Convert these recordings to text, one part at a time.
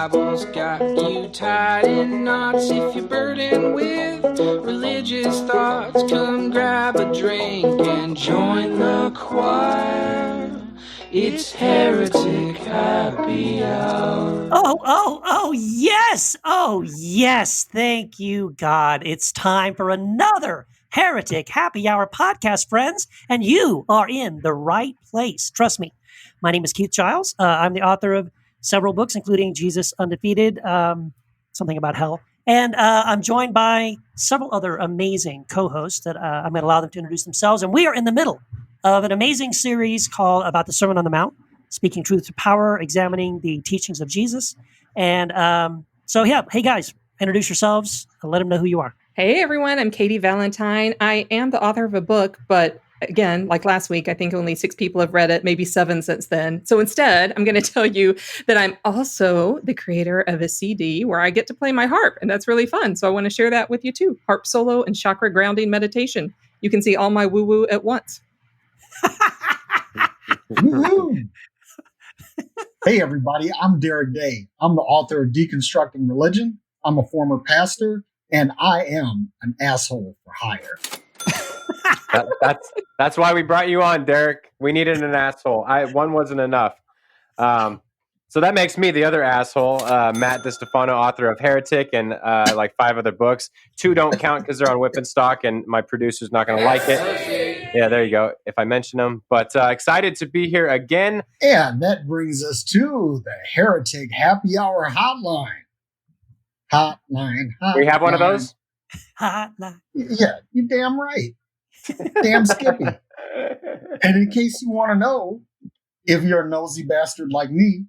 Bible's got you tied in knots. If you're burdened with religious thoughts, come grab a drink and join the choir. It's Heretic Happy Hour. Yes. Oh, yes. Thank you, God. It's time for another Heretic Happy Hour podcast, friends, and you are in the right place. Trust me. My name is Keith Giles. I'm the author of several books, including Jesus Undefeated, something about hell. And I'm joined by several other amazing co-hosts that I'm going to allow them to introduce themselves. And we are in the middle of an amazing series called about the Sermon on the Mount, speaking truth to power, examining the teachings of Jesus. And hey guys, introduce yourselves and let them know who you are. Hey everyone, I'm Katie Valentine. I am the author of a book, but again, like last week, I think only 6 people have read it, maybe 7 since then. So instead, I'm going to tell you that I'm also the creator of a CD where I get to play my harp, and that's really fun. So I want to share that with you too. Harp solo and chakra grounding meditation. You can see all my woo-woo at once. Hey everybody, I'm Derek Day. I'm the author of Deconstructing Religion. I'm a former pastor, and I am an asshole for hire. That's why we brought you on, Derek. We needed an asshole. One wasn't enough. So that makes me the other asshole, Matt DiStefano, author of Heretic and like 5 other books. 2 don't count because they're on Whip and Stock, and my producer's not going to like it. Yeah, there you go, if I mention them. But excited to be here again. And that brings us to the Heretic Happy Hour Hotline. Hotline. We have one of those? Hotline. Yeah, you're damn right. Damn Skippy. And in case you want to know, if you're a nosy bastard like me,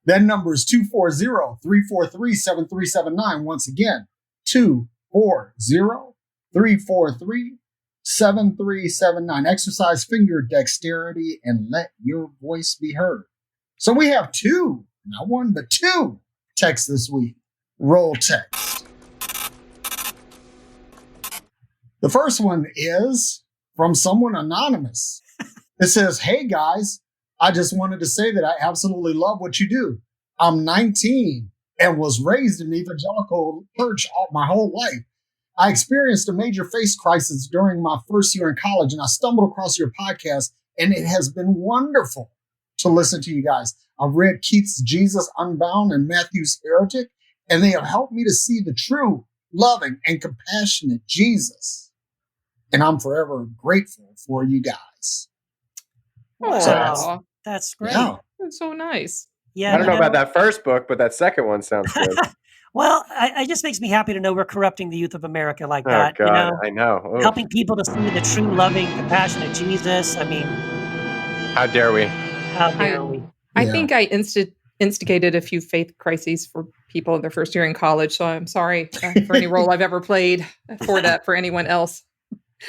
that number is 240-343-7379. Once again, 240-343-7379. Exercise finger dexterity and let your voice be heard. So we have 2, not 1, but 2 texts this week. Roll text. The first one is from someone anonymous. It says, "Hey guys, I just wanted to say that I absolutely love what you do. I'm 19 and was raised in evangelical church my whole life. I experienced a major faith crisis during my first year in college, and I stumbled across your podcast, and it has been wonderful to listen to you guys. I've read Keith's Jesus Unbound and Matthew's Heretic, and they have helped me to see the true, loving, and compassionate Jesus. And I'm forever grateful for you guys." Wow. So that's great. Yeah. That's so nice. Yeah, I don't know about that first book, but that second one sounds good. Well, it just makes me happy to know we're corrupting the youth of America like Oh, that. God, I know. Oof. Helping people to see the true, loving, compassionate Jesus. I mean, how dare we? How dare we? I think I instigated a few faith crises for people in their first year in college. So I'm sorry for any role I've ever played for that for anyone else.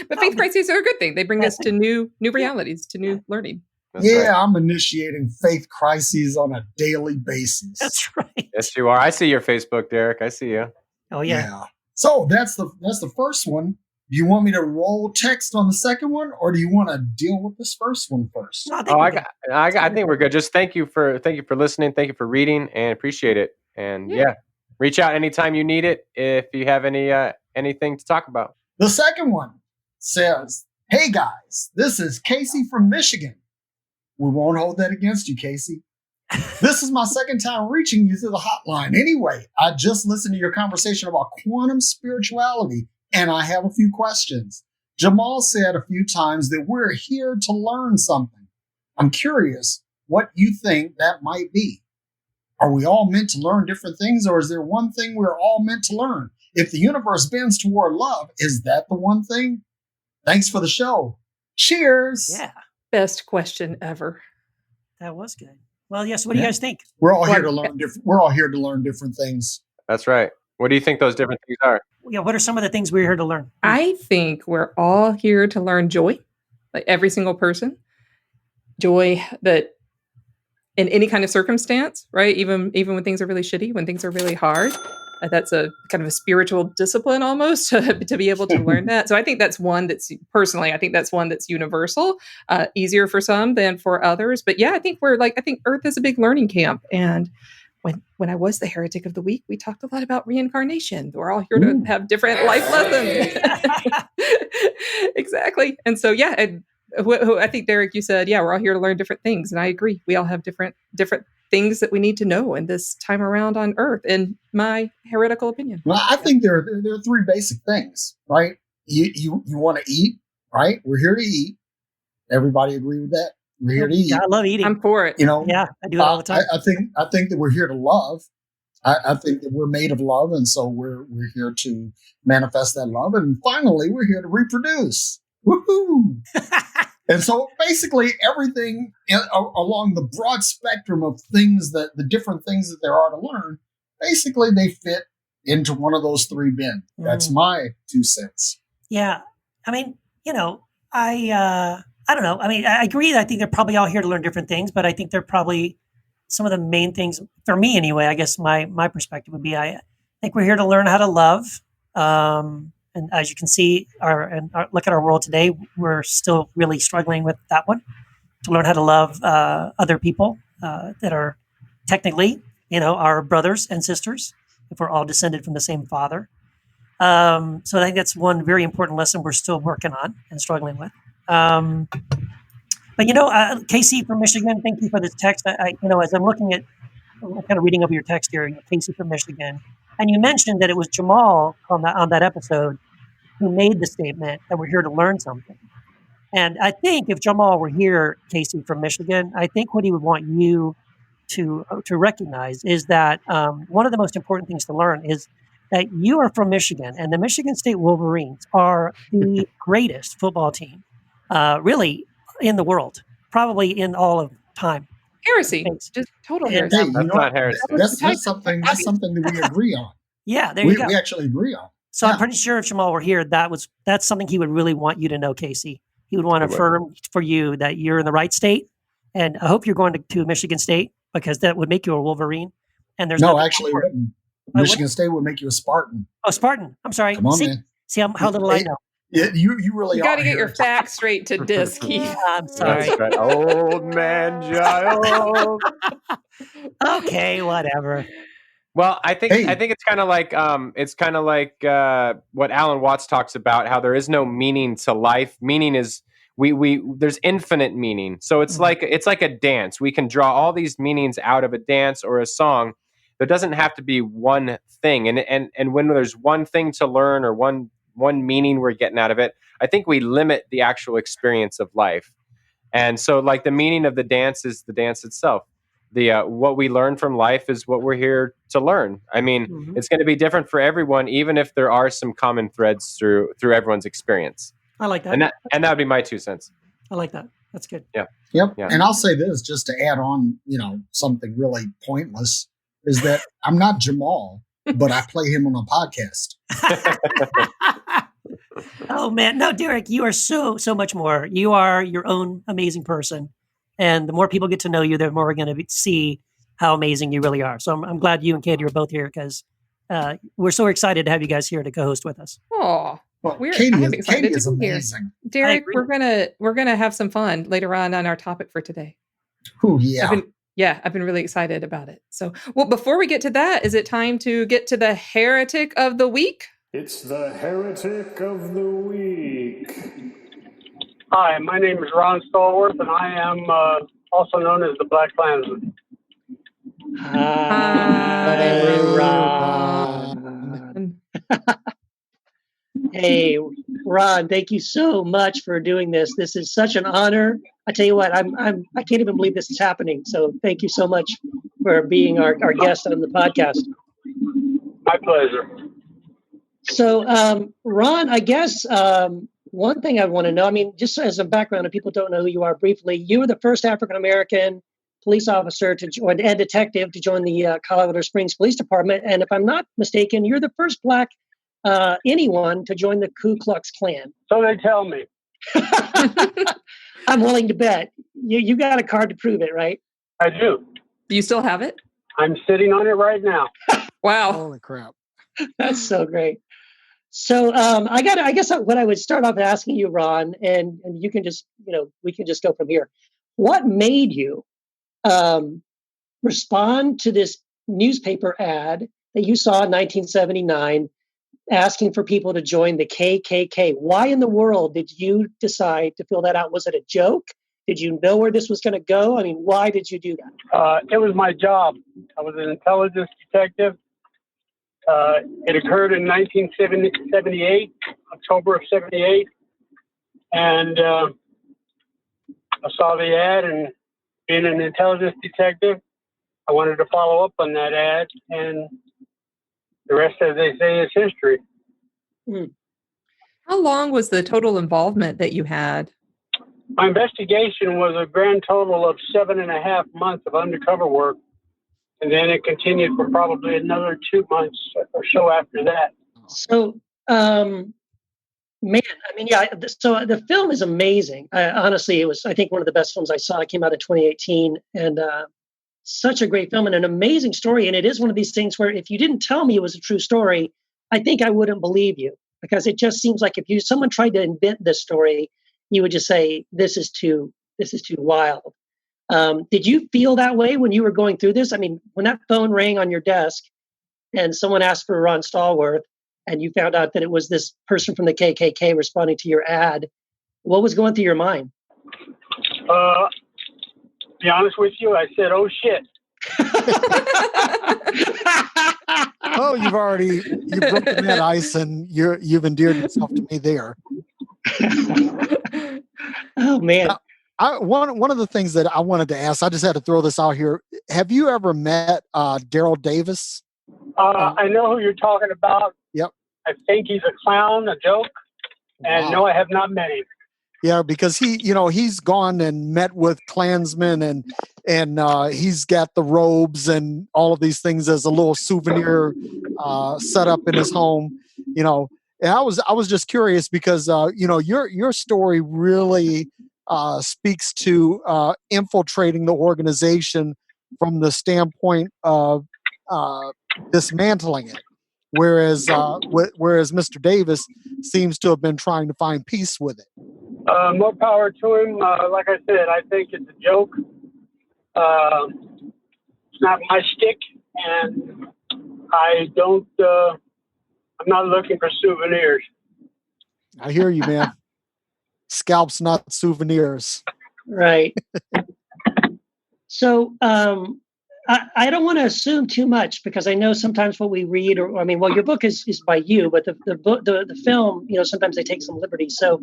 But faith crises are a good thing. They bring us to new realities, to new learning. That's right. I'm initiating faith crises on a daily basis. That's right. Yes, you are. I see your Facebook, Derek. I see you. Oh yeah. So that's the first one. Do you want me to roll text on the second one, or do you want to deal with this first one first? No, I think we're good. Just thank you for listening. Thank you for reading, and appreciate it. And reach out anytime you need it if you have anything to talk about. The second one says, "Hey guys, this is Casey from Michigan." We won't hold that against you, Casey. "This is my second time reaching you through the hotline. Anyway, I just listened to your conversation about quantum spirituality, and I have a few questions. Jamal said a few times that we're here to learn something. I'm curious what you think that might be. Are we all meant to learn different things, or is there one thing we're all meant to learn? If the universe bends toward love, is that the one thing? Thanks for the show. Cheers." Yeah. Best question ever. That was good. Well, yes. What do you guys think? We're all here to learn We're all here to learn different things. That's right. What do you think those different things are? Yeah. What are some of the things we're here to learn? I think we're all here to learn joy, like every single person. Joy that in any kind of circumstance, right? Even when things are really shitty, when things are really hard, that's a kind of a spiritual discipline almost to be able to learn that. So I think that's one that's personally, I think that's one that's universal, easier for some than for others. But yeah, I think Earth is a big learning camp, and when I was the Heretic of the Week, we talked a lot about reincarnation. We're all here to have different life lessons. Exactly. And so, yeah, I think, Derek, you said, yeah, we're all here to learn different things. And I agree. We all have different things that we need to know in this time around on Earth, in my heretical opinion. Well, I think there are three basic things, right? You want to eat, right? We're here to eat. Everybody agree with that? We're here to eat. I love eating. I'm for it. You know, Yeah, I do it all the time. I think that we're here to love. I think that we're made of love, and so we're here to manifest that love. And finally, we're here to reproduce. Woohoo! And so basically everything along the broad spectrum of things, that the different things that there are to learn, basically they fit into one of those three bins. That's my 2 cents. Yeah. I mean, I don't know. I mean, I agree. I think they're probably all here to learn different things, but I think they're probably some of the main things for me anyway. I guess my perspective would be, I think we're here to learn how to love. And as you can see, look at our world today, we're still really struggling with that one, to learn how to love other people that are technically, our brothers and sisters, if we're all descended from the same father. So I think that's one very important lesson we're still working on and struggling with. But Casey from Michigan, thank you for this text. As I'm looking at, I'm kind of reading over your text here, Casey from Michigan, and you mentioned that it was Jamal on that episode who made the statement that we're here to learn something. And I think if Jamal were here, Casey from Michigan, I think what he would want you to recognize is that one of the most important things to learn is that you are from Michigan, and the Michigan State Wolverines are the greatest football team, really, in the world, probably in all of time. Heresy, just total heresy. Hey, That's not heresy. That's something that we agree on. Yeah, there you go. We actually agree on. So I'm pretty sure if Jamal were here, that's something he would really want you to know, Casey. He would want to affirm for you that you're in the right state, and I hope you're going to Michigan State, because that would make you a Wolverine. And there's actually, it wouldn't. Michigan State would make you a Spartan. Oh, Spartan. I'm sorry. Come on, man. See how little I know. Yeah, you really You got to get your facts straight to disc. I'm sorry. That's right. Old man Giles. Okay, whatever. Well, I think it's kind of like what Alan Watts talks about, how there is no meaning to life. Meaning is there's infinite meaning. So it's like a dance. We can draw all these meanings out of a dance or a song. There doesn't have to be one thing. And when there's one thing to learn or one meaning we're getting out of it, I think we limit the actual experience of life. And so, like, the meaning of the dance is the dance itself. What we learn from life is what we're here to learn. I mean, it's going to be different for everyone, even if there are some common threads through everyone's experience. I like that. And that would be my 2 cents. I like that. That's good. Yeah. Yep. Yeah. And I'll say this, just to add on, something really pointless, is that I'm not Jamal, but I play him on a podcast. Oh man, no, Derek, you are so much more. You are your own amazing person, and the more people get to know you, the more we're going to see how amazing you really are. So I'm glad you and Katie are both here, because we're so excited to have you guys here to co-host with us. Oh, well, Katie is amazing. Derek, we're gonna have some fun later on our topic for today. Oh yeah. I've been really excited about it. So, well, before we get to that, is it time to get to the Heretic of the Week? It's the Heretic of the Week. Hi, my name is Ron Stallworth, and I am also known as the Black Klansman. Hi, Ron. Hey, Ron, thank you so much for doing this. This is such an honor. I tell you what, I can't even believe this is happening. So thank you so much for being our guest on the podcast. My pleasure. So, Ron, I guess one thing I want to know, I mean, just as a background, if people don't know who you are briefly, you were the first African-American police officer to join, and detective to join the Colorado Springs Police Department. And if I'm not mistaken, you're the first Black anyone to join the Ku Klux Klan. So they tell me. I'm willing to bet. You got a card to prove it, right? I do. Do you still have it? I'm sitting on it right now. Wow. Holy crap. That's so great. So I guess what I would start off asking you, Ron, and you can just, we can just go from here. What made you respond to this newspaper ad that you saw in 1979 asking for people to join the KKK. Why in the world did you decide to fill that out? Was it a joke? Did you know where this was going to go? I mean, why did you do that? It was my job. I was an intelligence detective. It occurred in 1978, October of 78. And I saw the ad, and being an intelligence detective, I wanted to follow up on that ad, and the rest, as they say, is history. How long was the total involvement that you had? My investigation was a grand total of 7.5 months of undercover work, and then it continued for probably another 2 months or so after that. So, man, I mean, yeah. So the film is amazing. Honestly, it was, I think, one of the best films I saw. It came out in 2018, and such a great film and an amazing story. And it is one of these things where if you didn't tell me it was a true story, I think I wouldn't believe you, because it just seems like if someone tried to invent this story, you would just say, this is too wild. Did you feel that way when you were going through this? I mean, when that phone rang on your desk and someone asked for Ron Stallworth, and you found out that it was this person from the KKK responding to your ad, what was going through your mind? Be honest with you, I said, oh shit. Oh, you've broken that ice, and you've endeared yourself to me there. Oh man. Now, one of the things that I wanted to ask, I just had to throw this out here. Have you ever met Daryl Davis? I know who you're talking about. Yep. I think he's a clown, a joke. And no, I have not met him. Yeah, because he's gone and met with Klansmen, and he's got the robes and all of these things as a little souvenir set up in his home. And I was just curious because your story really speaks to infiltrating the organization from the standpoint of dismantling it, whereas Mr. Davis seems to have been trying to find peace with it. More power to him. Like I said, I think it's a joke. It's not my shtick, and I don't. I'm not looking for souvenirs. I hear you, man. Scalps, not souvenirs. Right. So I don't want to assume too much, because I know sometimes what we read, your book is by you, but the film, sometimes they take some liberties. So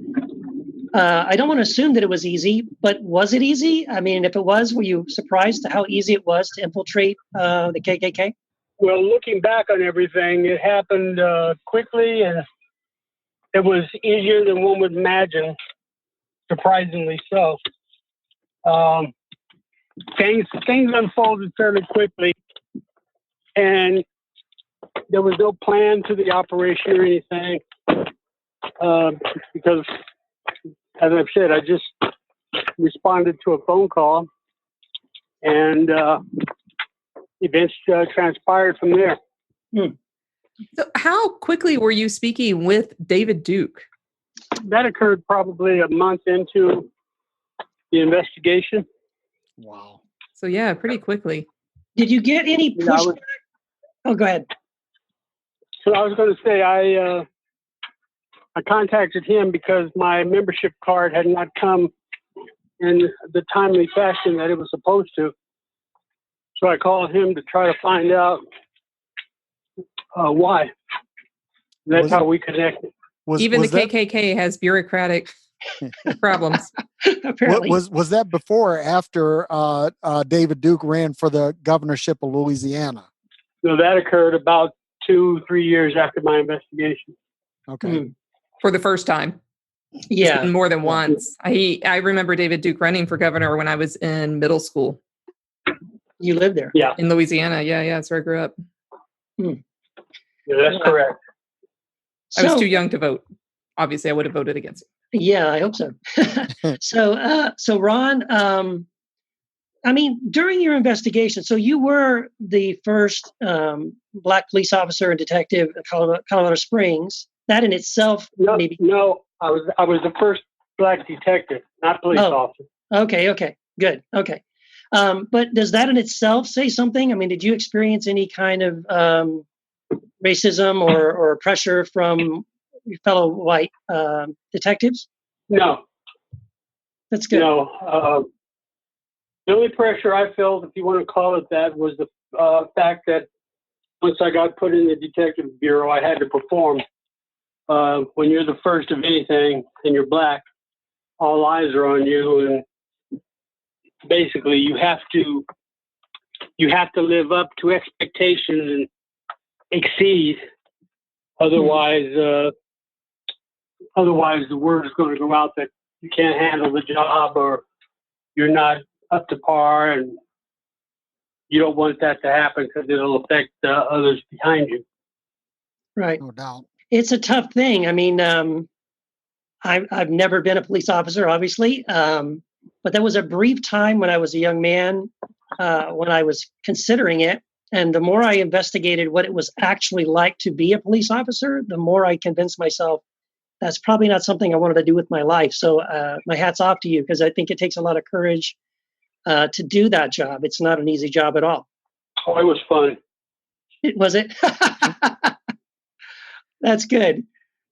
I don't want to assume that it was easy, but was it easy? I mean, if it was, were you surprised at how easy it was to infiltrate the KKK? Well, looking back on everything, it happened quickly, and it was easier than one would imagine, surprisingly so. Things unfolded fairly quickly, and there was no plan to the operation or anything, because, as I've said, I just responded to a phone call, and events transpired from there. So how quickly were you speaking with David Duke? That occurred probably a month into the investigation. Wow. So yeah, pretty quickly. Did you get any pushback? Oh, go ahead. So I was going to say I contacted him because my membership card had not come in the timely fashion that it was supposed to. So I called him to try to find out why. That's how we connected. Even the KKK has bureaucratic problems. Apparently. Was that before or after David Duke ran for the governorship of Louisiana? No, that occurred about 2-3 years after my investigation. Okay. For the first time. Yeah. More than once. I remember David Duke running for governor when I was in middle school. You lived there? Yeah. In Louisiana. Yeah, that's where I grew up. Yeah, that's correct. I was too young to vote. Obviously, I would have voted against it. Yeah, I hope so. So Ron, during your investigation, so you were the first Black police officer and detective at Colorado Springs. That in itself, maybe. No, I was the first Black detective, not police officer. Okay, good. Okay. But does that in itself say something? I mean, did you experience any kind of racism or pressure from your fellow white detectives? No, That's good. no. The only pressure I felt, if you want to call it that, was the fact that once I got put in the detective bureau, I had to perform. When you're the first of anything and you're black, all eyes are on you, and basically you have to live up to expectations and exceed. Otherwise, the word is going to go out that you can't handle the job or you're not up to par, and you don't want that to happen because it'll affect others behind you. Right. No doubt. It's a tough thing. I mean, I've never been a police officer, obviously, but there was a brief time when I was a young man when I was considering it. And the more I investigated what it was actually like to be a police officer, the more I convinced myself that's probably not something I wanted to do with my life. So my hat's off to you, because I think it takes a lot of courage to do that job. It's not an easy job at all. Oh, it was fun. Was it? That's good.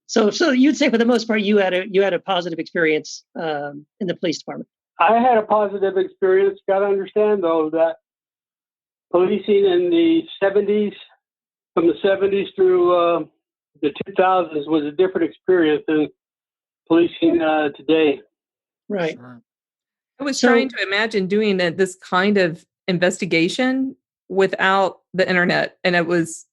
So you'd say for the most part you had a positive experience in the police department. I had a positive experience. Got to understand though that policing in the 70s, from the 70s through the 2000s, was a different experience than policing today. Right. Sure. I was So- trying to imagine doing this kind of investigation without the internet, and it was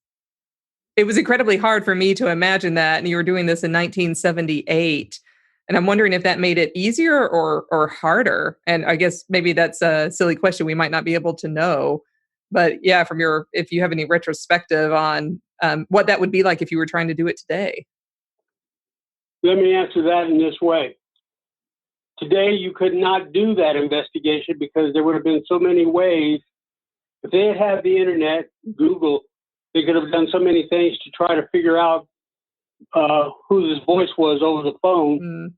incredibly hard for me to imagine that. And you were doing this in 1978, and I'm wondering if that made it easier or harder. And I guess maybe that's a silly question we might not be able to know. But yeah, if you have any retrospective on what that would be like if you were trying to do it today. Let me answer that in this way. Today, you could not do that investigation because there would have been so many ways. If they had had the internet, Google, they could have done so many things to try to figure out who this voice was over the phone.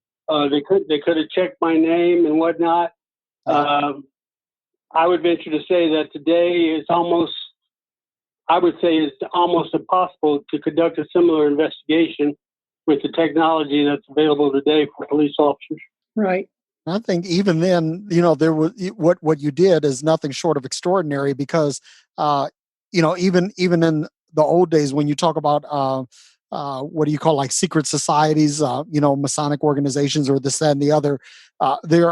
They could have checked my name and whatnot. I would venture to say that today it's almost impossible to conduct a similar investigation with the technology that's available today for police officers. Right. I think even then, there was what you did is nothing short of extraordinary, because, even in the old days, when you talk about what do you call, like, secret societies, Masonic organizations, or this, that, and the other, there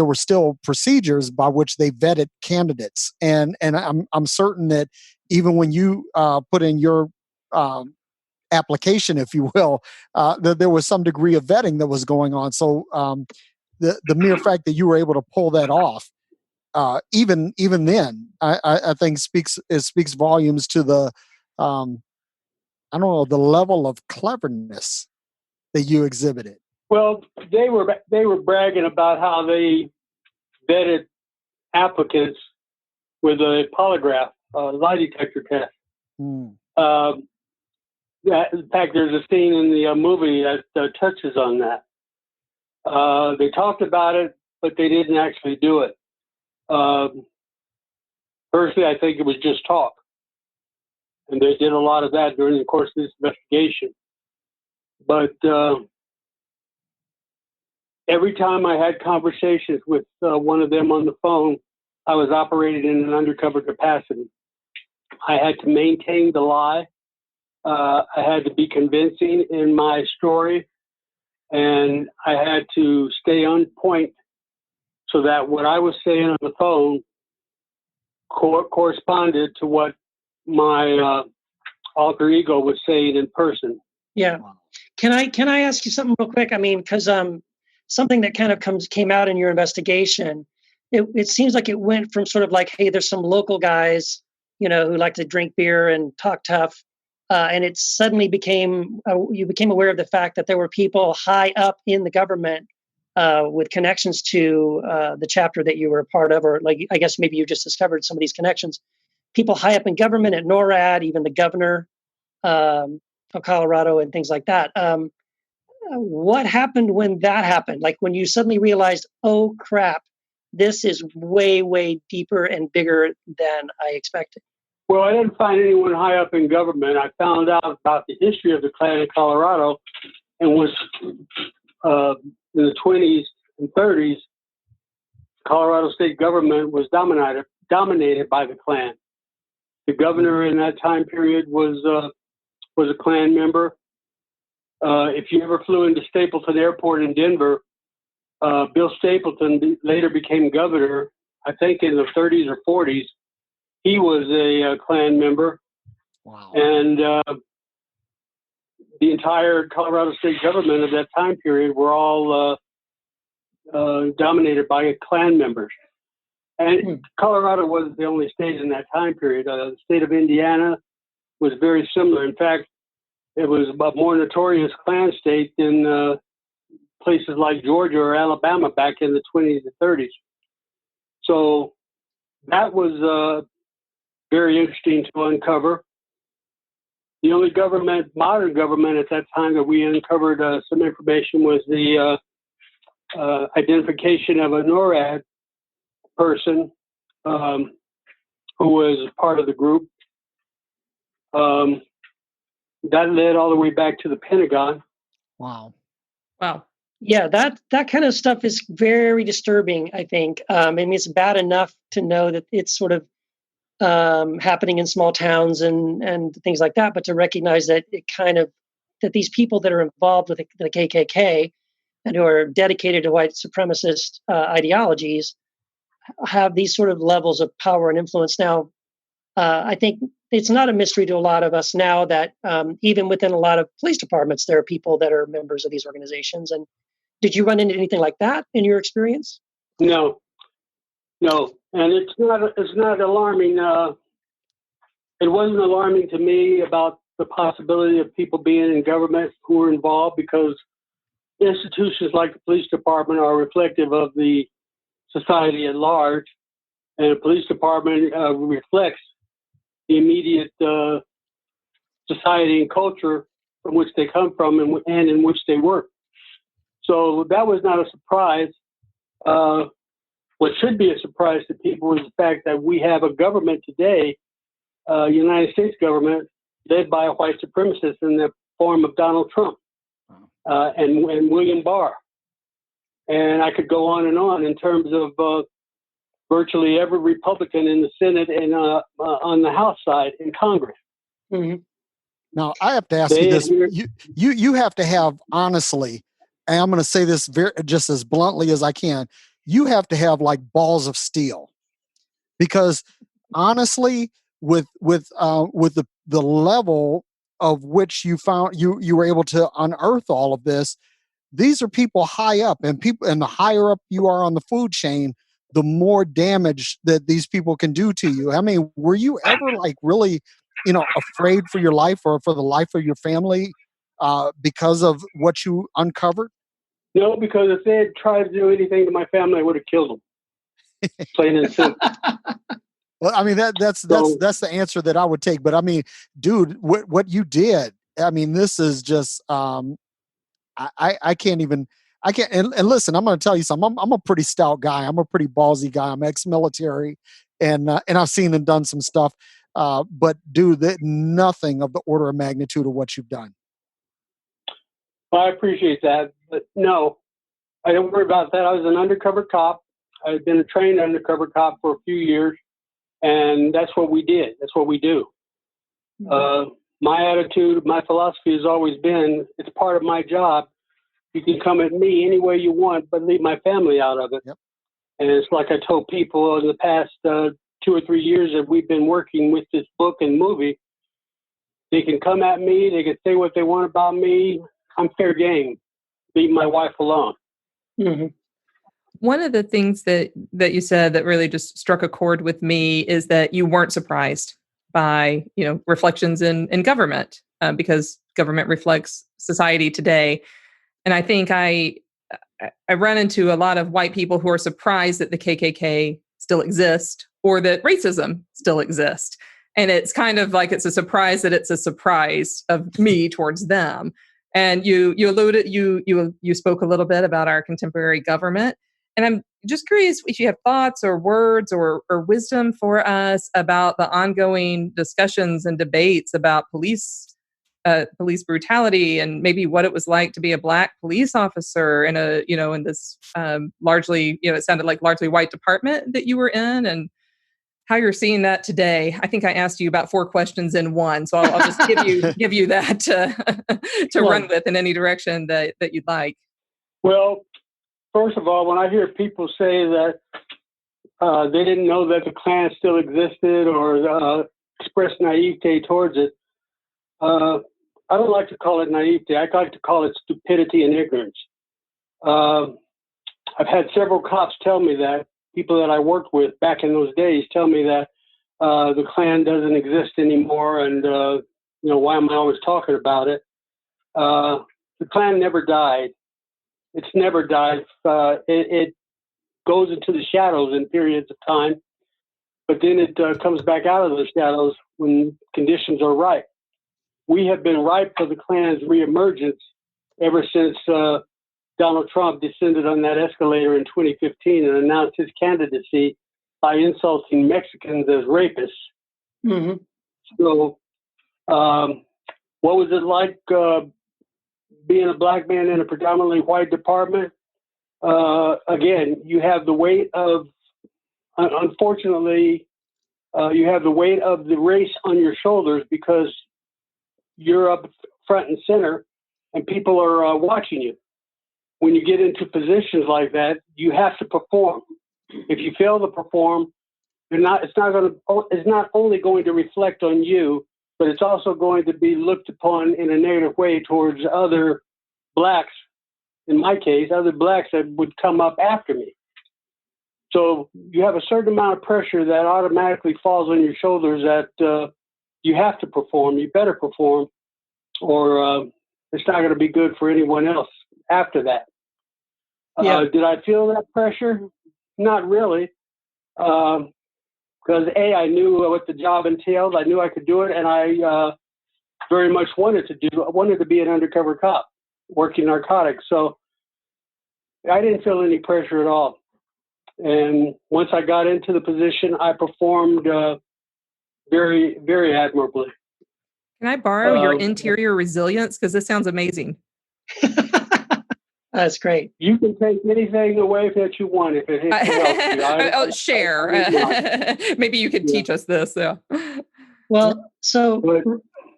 were still procedures by which they vetted candidates, and I'm certain that even when you put in your application, if you will, that there was some degree of vetting that was going on. So the mere fact that you were able to pull that off, even then, I think speaks volumes to the I don't know, the level of cleverness that you exhibited. Well, they were bragging about how they vetted applicants with a polygraph, lie detector test. In fact, there's a scene in the movie that touches on that. They talked about it, but they didn't actually do it. Personally, I think it was just talk. And they did a lot of that during the course of this investigation. But every time I had conversations with one of them on the phone, I was operating in an undercover capacity. I had to maintain the lie. I had to be convincing in my story, and I had to stay on point so that what I was saying on the phone corresponded to what my alter ego was saying in person. Yeah. Can I ask you something real quick? I mean, because something that kind of came out in your investigation, it seems like it went from sort of like, hey, there's some local guys, who like to drink beer and talk tough. And it suddenly you became aware of the fact that there were people high up in the government with connections to the chapter that you were a part of, or like, I guess maybe you just discovered some of these connections. People high up in government at NORAD, even the governor of Colorado and things like that. What happened when that happened? Like when you suddenly realized, oh crap, this is way, way deeper and bigger than I expected. Well, I didn't find anyone high up in government. I found out about the history of the Klan in Colorado, and was in the 20s and 30s, Colorado state government was dominated by the Klan. The governor in that time period was a Klan member. If you ever flew into Stapleton Airport in Denver, Bill Stapleton later became governor, I think in the 30s or 40s. He was a Klan member. Wow. And the entire Colorado state government of that time period were all dominated by Klan members. And Colorado wasn't the only state in that time period. The state of Indiana was very similar. In fact, it was a more notorious Klan state than places like Georgia or Alabama back in the 20s and 30s. So that was very interesting to uncover. The only modern government at that time that we uncovered some information was the identification of a NORAD person who was part of the group. That led all the way back to the Pentagon. Wow. Yeah, that kind of stuff is very disturbing, I think. I mean, it's bad enough to know that it's sort of happening in small towns and things like that, but to recognize that that these people that are involved with the KKK and who are dedicated to white supremacist ideologies have these sort of levels of power and influence. Now, I think it's not a mystery to a lot of us now that even within a lot of police departments, there are people that are members of these organizations. And did you run into anything like that in your experience? No, and it's not alarming. It wasn't alarming to me about the possibility of people being in government who were involved, because institutions like the police department are reflective of the society at large, and the police department reflects the immediate society and culture from which they come from and in which they work. So that was not a surprise. What should be a surprise to people is the fact that we have a government today, United States government, led by a white supremacist in the form of Donald Trump and William Barr. And I could go on in terms of virtually every Republican in the Senate and on the House side in Congress. Mm-hmm. Now, I have to ask you this. You have to have, honestly, and I'm going to say this just as bluntly as I can, you have to have like balls of steel, because honestly, with the level of which you found you were able to unearth all of this, these are people high up, and the higher up you are on the food chain, the more damage that these people can do to you. I mean, were you ever like really, afraid for your life or for the life of your family because of what you uncovered? No, because if they had tried to do anything to my family, I would have killed them. Plain and simple. Well, I mean, that's the answer that I would take. But I mean, dude, what you did, I mean, this is just, I can't even, and listen, I'm going to tell you something. I'm a pretty stout guy. I'm a pretty ballsy guy. I'm ex-military, and I've seen and done some stuff. But dude, nothing of the order of magnitude of what you've done. Well, I appreciate that, but no, I don't worry about that. I was an undercover cop. I had been a trained undercover cop for a few years, and that's what we did. That's what we do. My attitude, my philosophy has always been, it's part of my job. You can come at me any way you want, but leave my family out of it. Yep. And it's like I told people in the past 2 or 3 years that we've been working with this book and movie, they can come at me, they can say what they want about me. I'm fair game. Leave my wife alone. Mm-hmm. One of the things that you said that really just struck a chord with me is that you weren't surprised by, reflections in government, because government reflects society today. And I think I run into a lot of white people who are surprised that the KKK still exist or that racism still exists. And it's kind of like it's a surprise that it's a surprise of me towards them. And you alluded, you spoke a little bit about our contemporary government. And just curious if you have thoughts or words or wisdom for us about the ongoing discussions and debates about police brutality, and maybe what it was like to be a Black police officer in in this largely, it sounded like largely white department that you were in, and how you're seeing that today. I think I asked you about 4 questions in one, so I'll just give you that to run with in any direction that you'd like. Well, first of all, when I hear people say that they didn't know that the Klan still existed or express naivete towards it, I don't like to call it naivete. I like to call it stupidity and ignorance. I've had several cops tell me that, people that I worked with back in those days tell me that the Klan doesn't exist anymore, and why am I always talking about it? The Klan never died. It's never died. It goes into the shadows in periods of time, but then it comes back out of the shadows when conditions are right. We have been ripe for the Klan's reemergence ever since Donald Trump descended on that escalator in 2015 and announced his candidacy by insulting Mexicans as rapists. Mm-hmm. So, what was it like being a Black man in a predominantly white department? Again, you have the weight of, unfortunately, you have the weight of the race on your shoulders because you're up front and center and people are watching you. When you get into positions like that, you have to perform. If you fail to perform, it's not only going to reflect on you, but it's also going to be looked upon in a negative way towards other Blacks. In my case, other Blacks that would come up after me. So you have a certain amount of pressure that automatically falls on your shoulders that you have to perform. You better perform, or it's not going to be good for anyone else after that. Yeah. Did I feel that pressure? Not really. Because I knew what the job entailed. I knew I could do it, and I very much wanted to be an undercover cop working narcotics. So I didn't feel any pressure at all. And once I got into the position, I performed very, very admirably. Can I borrow your interior resilience? Because this sounds amazing. That's great. You can take anything away that you want if it helps you. I'll share. Maybe you could teach us this. Yeah. Well, so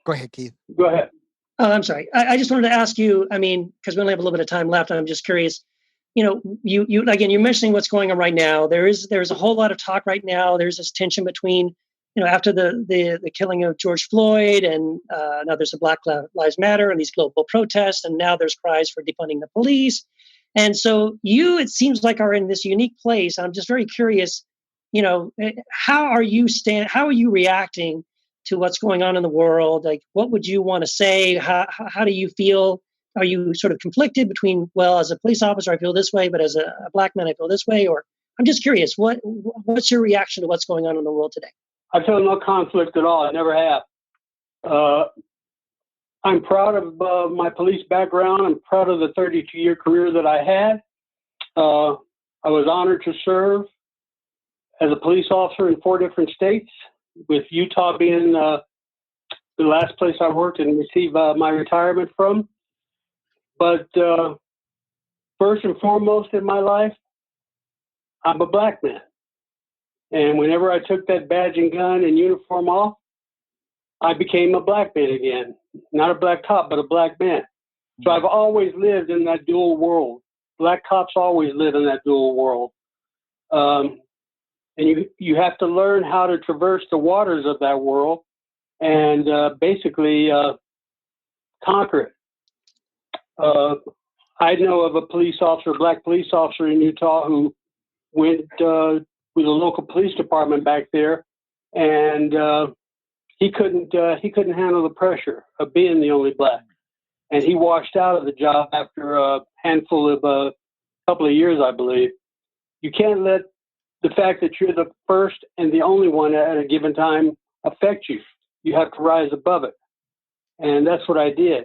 Go ahead, Keith. Go ahead. Oh, I'm sorry. I just wanted to ask you, because we only have a little bit of time left, I'm just curious, you again, you're mentioning what's going on right now. There's a whole lot of talk right now. There's this tension between, after the killing of George Floyd, and now there's a Black Lives Matter and these global protests, and now there's cries for defunding the police. And so it seems like, are in this unique place. I'm just very curious, how are you reacting to what's going on in the world? Like, what would you want to say? How do you feel? Are you sort of conflicted between, well, as a police officer, I feel this way, but as a Black man, I feel this way? Or I'm just curious, what's your reaction to what's going on in the world today? I feel no conflict at all. I never have. I'm proud of my police background. I'm proud of the 32-year career that I had. I was honored to serve as a police officer in 4 different states, with Utah being the last place I worked and received my retirement from. But first and foremost in my life, I'm a Black man. And whenever I took that badge and gun and uniform off, I became a Black man again. Not a Black cop, but a Black man. So I've always lived in that dual world. Black cops always live in that dual world. And you have to learn how to traverse the waters of that world and basically conquer it. I know of a Black police officer in Utah who went with the local police department back there, and he couldn't handle the pressure of being the only Black, and he washed out of the job after a handful of couple of years, I believe. You can't let the fact that you're the first and the only one at a given time affect you. You have to rise above it, and that's what I did.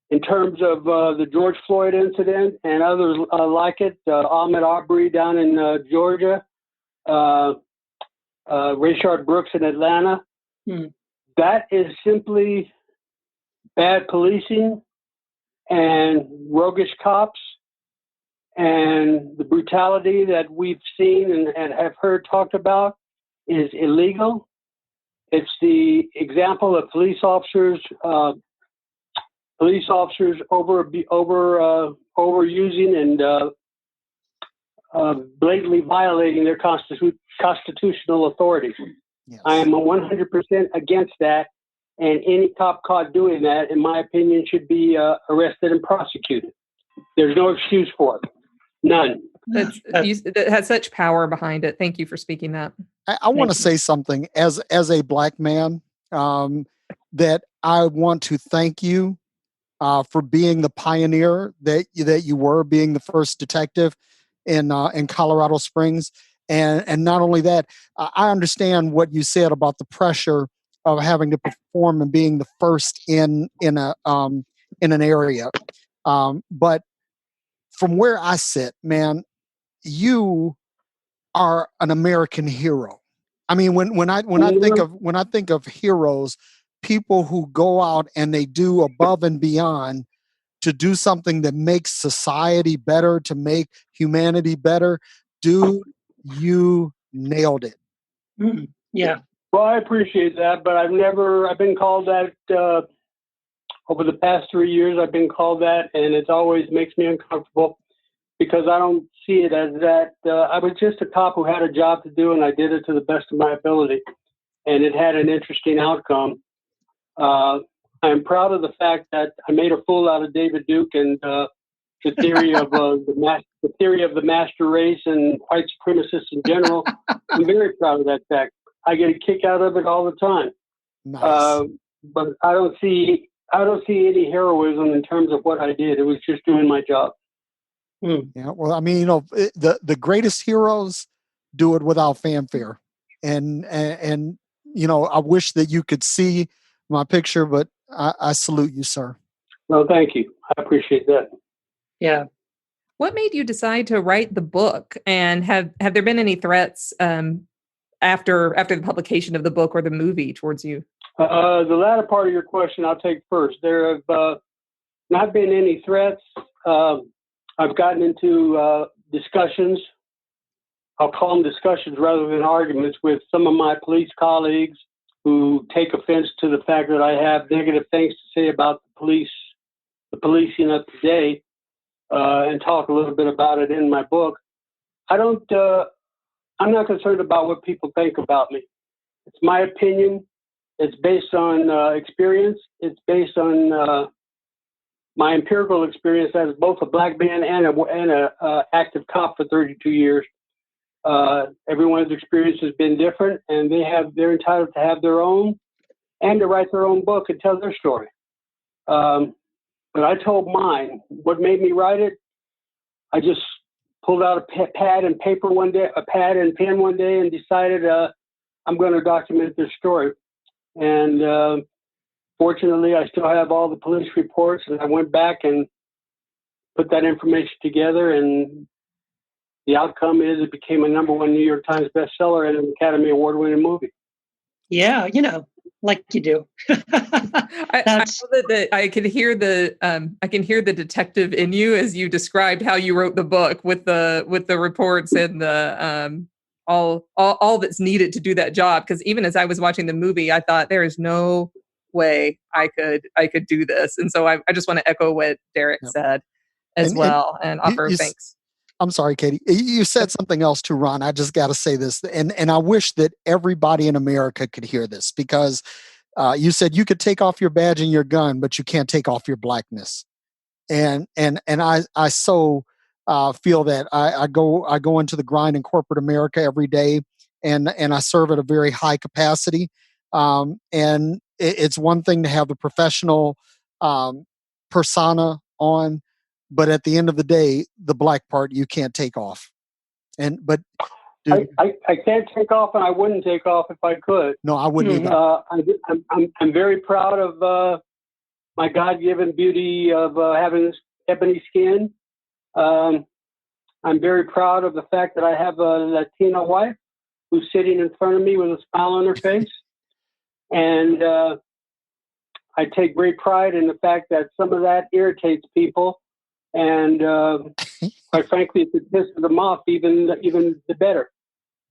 in terms of the George Floyd incident and others like it, Ahmaud Arbery down in Georgia, Rayshard Brooks in Atlanta. That is simply bad policing and roguish cops, and the brutality that we've seen and have heard talked about is illegal. It's the example of police officers overusing and blatantly violating their constitutional authority. Yes. I am 100% against that, and any cop caught doing that, in my opinion, should be arrested and prosecuted. There's no excuse for it. None. That has such power behind it. Thank you for speaking that. I want to say something as a black man, that I want to thank you for being the pioneer that you were, being the first detective in Colorado Springs, and not only that, I understand what you said about the pressure of having to perform and being the first in an area, but from where I sit, man, you are an American hero. I mean, when I think of heroes, people who go out and they do above and beyond to do something that makes society better, to make humanity better. Dude, you nailed it. Yeah. Well, I appreciate that, but I've been called that over the past 3 years. I've been called that, and it always makes me uncomfortable because I don't see it as that. I was just a cop who had a job to do, and I did it to the best of my ability, and it had an interesting outcome. I'm proud of the fact that I made a fool out of David Duke and the theory of the master race and white supremacists in general. I'm very proud of that fact. I get a kick out of it all the time. Nice. But I don't see any heroism in terms of what I did. It was just doing my job. Yeah. Well, I mean, the greatest heroes do it without fanfare, and I wish that you could see my picture, but I salute you, sir. No, thank you. I appreciate that. Yeah. What made you decide to write the book? And have there been any threats after the publication of the book or the movie towards you? The latter part of your question I'll take first. There have not been any threats. I've gotten into discussions. I'll call them discussions rather than arguments with some of my police colleagues who take offense to the fact that I have negative things to say about the policing of today, and talk a little bit about it in my book. I'm not concerned about what people think about me. It's my opinion. It's based on experience. It's based on my empirical experience as both a black man and a active cop for 32 years. Everyone's experience has been different, and they're entitled to have their own and to write their own book and tell their story. But I told mine. What made me write it? I just pulled out a pad and pen one day, and decided I'm going to document this story. And fortunately, I still have all the police reports, and I went back and put that information together, and the outcome is it became a #1 New York Times bestseller and an Academy Award-winning movie. Yeah, like you do. I can hear the detective in you as you described how you wrote the book with the reports and the all that's needed to do that job. Because even as I was watching the movie, I thought there is no way I could do this. And so I just want to echo what Derek said as well and offer thanks. I'm sorry, Katie. You said something else too, Ron. I just got to say this, and I wish that everybody in America could hear this, because you said you could take off your badge and your gun, but you can't take off your blackness. And I so feel that I go into the grind in corporate America every day, and I serve at a very high capacity. And it's one thing to have the professional persona on, but at the end of the day, the black part you can't take off. But dude, I can't take off, and I wouldn't take off if I could. No, I wouldn't either. I'm very proud of my God-given beauty of having ebony skin. I'm very proud of the fact that I have a Latino wife who's sitting in front of me with a smile on her face. And I take great pride in the fact that some of that irritates people. And quite frankly, if it pisses them off, even the better.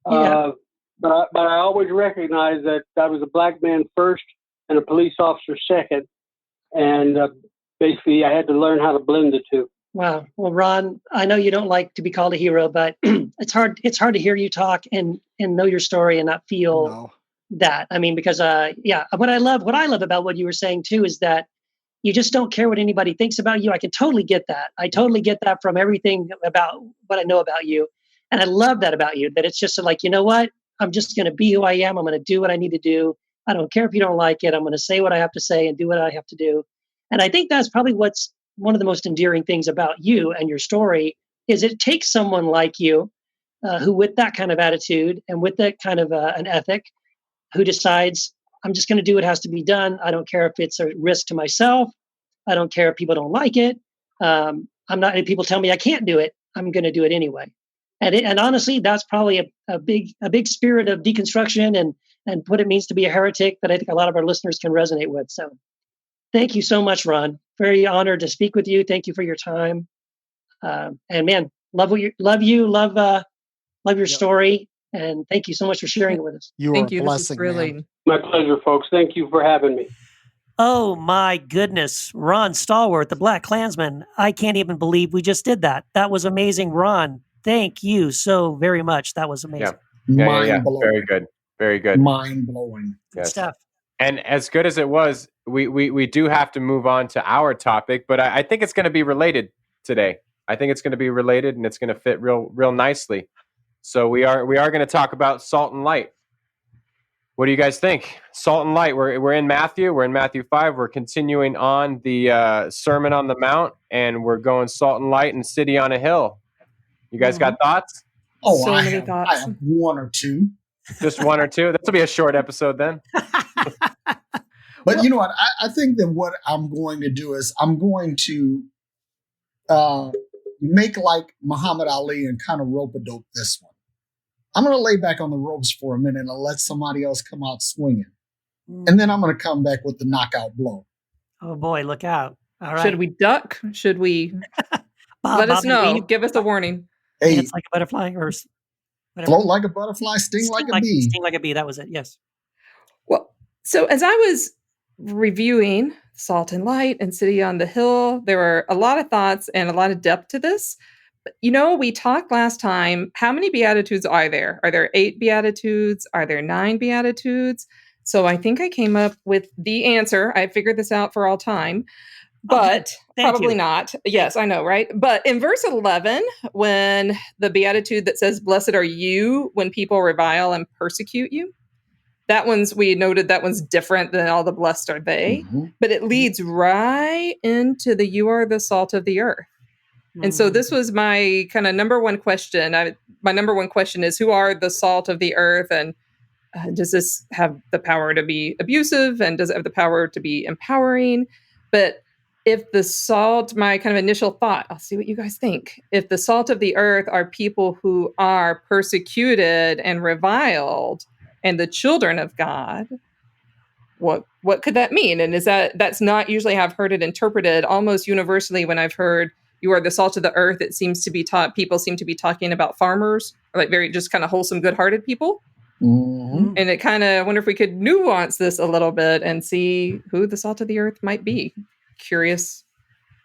Yeah. But I always recognize that I was a black man first and a police officer second. And basically, I had to learn how to blend the two. Wow. Well, Ron, I know you don't like to be called a hero, but it's hard to hear you talk and know your story and not feel that. I mean, because what I love about what you were saying too is that you just don't care what anybody thinks about you. I can totally get that. I totally get that from everything about what I know about you. And I love that about you, that it's just like, you know what? I'm just going to be who I am. I'm going to do what I need to do. I don't care if you don't like it. I'm going to say what I have to say and do what I have to do. And I think that's probably what's one of the most endearing things about you and your story is it takes someone like you who with that kind of attitude and with that kind of an ethic who decides I'm just going to do what has to be done. I don't care if it's a risk to myself. I don't care if people don't like it. I'm not, if people tell me I can't do it, I'm going to do it anyway. And honestly, that's probably a big spirit of deconstruction and what it means to be a heretic that I think a lot of our listeners can resonate with. So thank you so much, Ron. Very honored to speak with you. Thank you for your time. And man, love your story. And thank you so much for sharing it with us. Thank you. This is really man. My pleasure, folks. Thank you for having me. Oh my goodness. Ron Stallworth, the Black Klansman. I can't even believe we just did that. That was amazing, Ron. Thank you so very much. That was amazing. Yeah. Mind-blowing. Very good. Very good. Mind-blowing. Good stuff. And as good as it was, we do have to move on to our topic, but I think it's going to be related today. I think it's going to be related and it's going to fit real nicely. So we are going to talk about salt and light. What do you guys think? Salt and light. We're in Matthew. We're in Matthew 5. We're continuing on the Sermon on the Mount, and we're going salt and light and city on a hill. You guys got thoughts? Oh, So I many have, thoughts. I have one or two. Just one or two? This will be a short episode then. But you know what? I think that what I'm going to do is I'm going to make like Muhammad Ali and kind of rope-a-dope this one. I'm going to lay back on the ropes for a minute and let somebody else come out swinging. And then I'm going to come back with the knockout blow. Oh boy, look out. All right. Should we duck? Should we let us know? Give us a warning. Hey, it's like a butterfly or whatever. float like a butterfly, sting like a bee. Sting like a bee. That was it. Yes. Well, so as I was reviewing Salt and Light and City on the Hill, there were a lot of thoughts and a lot of depth to this. But, we talked last time, how many Beatitudes are there? Are there 8 Beatitudes? Are there 9 Beatitudes? So I think I came up with the answer. I figured this out for all time, but probably not. Yes, I know, right? But in verse 11, when the Beatitude that says, "Blessed are you when people revile and persecute you," we noted that one's different than all the blessed are they, but it leads right into the "you are the salt of the earth." And so this was my kind of number one question. My number one question is, who are the salt of the earth? And does this have the power to be abusive? And does it have the power to be empowering? But if the salt, my kind of initial thought, I'll see what you guys think. If the salt of the earth are people who are persecuted and reviled and the children of God, what could that mean? And that's not usually how I've heard it interpreted. Almost universally when I've heard "you are the salt of the earth," it seems to be people seem to be talking about farmers, or like very just kind of wholesome, good-hearted people. And it kind of, I wonder if we could nuance this a little bit and see who the salt of the earth might be. Curious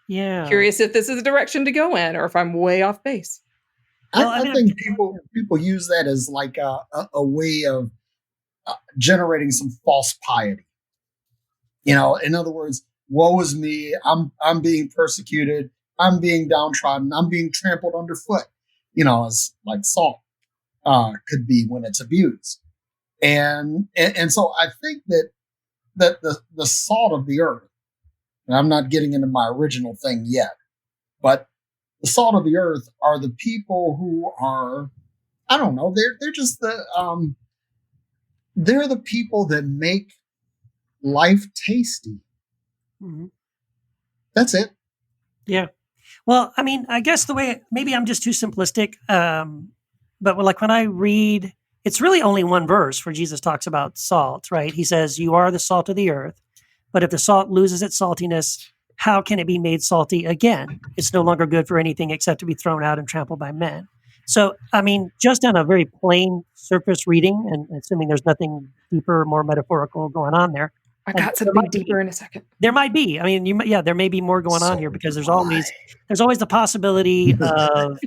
if this is a direction to go in, or if I'm way off base. I think people use that as like a way of generating some false piety. In other words, woe is me. I'm being persecuted. I'm being downtrodden. I'm being trampled underfoot. As like salt could be when it's abused. And so I think that the salt of the earth, and I'm not getting into my original thing yet, but the salt of the earth are the people who are, I don't know, they're just they're the people that make life tasty. That's it. Yeah. Well, I mean, I guess the way maybe I'm just too simplistic, but like when I read, it's really only one verse where Jesus talks about salt, right? He says, "You are the salt of the earth, but if the salt loses its saltiness, how can it be made salty again? It's no longer good for anything except to be thrown out and trampled by men." So, I mean, just on a very plain surface reading, and assuming there's nothing deeper, more metaphorical going on there, I and got something deeper in a second. there might be. I mean, there may be more going on here because there's always the possibility of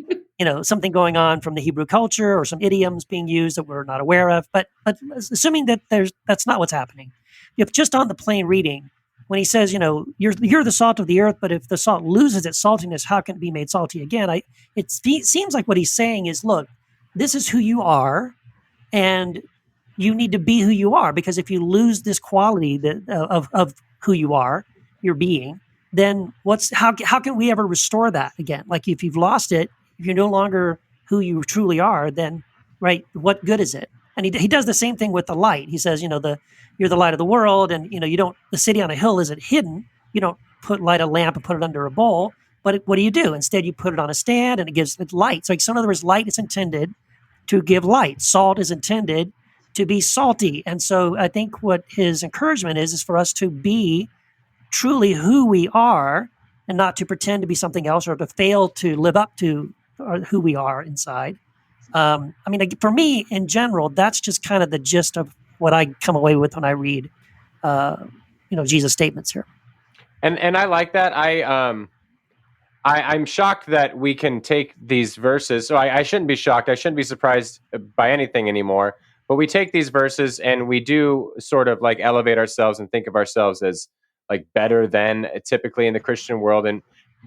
something going on from the Hebrew culture or some idioms being used that we're not aware of. But assuming that that's not what's happening, if just on the plain reading, when he says, you're the salt of the earth, but if the salt loses its saltiness, how can it be made salty again? It seems like what he's saying is, look, this is who you are, and you need to be who you are, because if you lose this quality of who you are, your being, then how can we ever restore that again? Like if you've lost it, if you're no longer who you truly are, then right, what good is it? And he does the same thing with the light. He says, you're the light of the world, and the city on a hill isn't hidden. You don't light a lamp and put it under a bowl, but what do? Instead, you put it on a stand, and it gives it light. So, in other words, light is intended to give light. Salt is intended to be salty. And so I think what his encouragement is for us to be truly who we are and not to pretend to be something else or to fail to live up to who we are inside. I mean, for me, in general, that's just kind of the gist of what I come away with when I read, Jesus' statements here. And I like that. I'm shocked that we can take these verses. So I shouldn't be shocked. I shouldn't be surprised by anything anymore. But we take these verses and we do sort of like elevate ourselves and think of ourselves as like better than typically in the Christian world.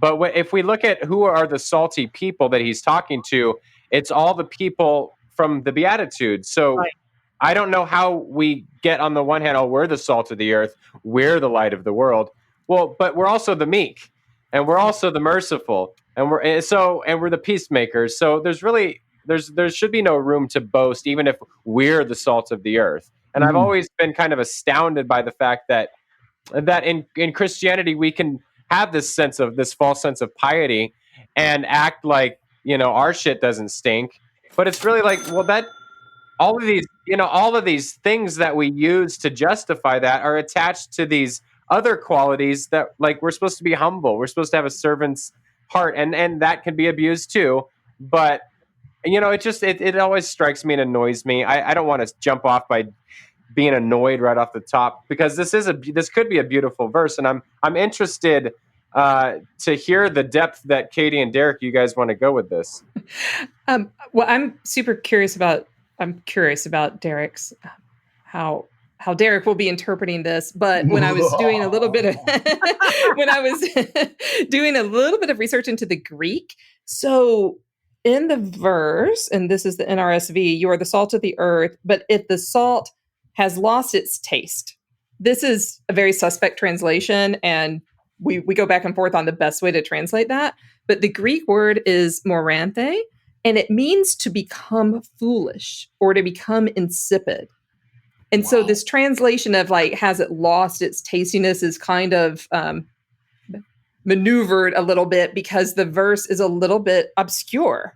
But if we look at who are the salty people that he's talking to, it's all the people from the Beatitudes. So right. I don't know how we get on the one hand, we're the salt of the earth, we're the light of the world. Well, but we're also the meek, and we're also the merciful, and we're the peacemakers. So there should be no room to boast, even if we're the salt of the earth. And I've always been kind of astounded by the fact that in Christianity we can have this false sense of piety and act like our shit doesn't stink, but it's really like, well, that all of these things that we use to justify that are attached to these other qualities that, like, we're supposed to be humble, we're supposed to have a servant's heart, and that can be abused too. But it always strikes me and annoys me. I don't want to jump off by being annoyed right off the top, because this could be a beautiful verse, and I'm interested to hear the depth that Katie and Derek, you guys want to go with this. Well, I'm curious about Derek's how Derek will be interpreting this. But when I was doing a little bit of doing a little bit of research into the Greek, so in the verse, and this is the NRSV, you are the salt of the earth, but if the salt has lost its taste. This is a very suspect translation, and we go back and forth on the best way to translate that. But the Greek word is moranthe, and it means to become foolish or to become insipid. And so this translation of like, has it lost its tastiness, is kind of maneuvered a little bit because the verse is a little bit obscure.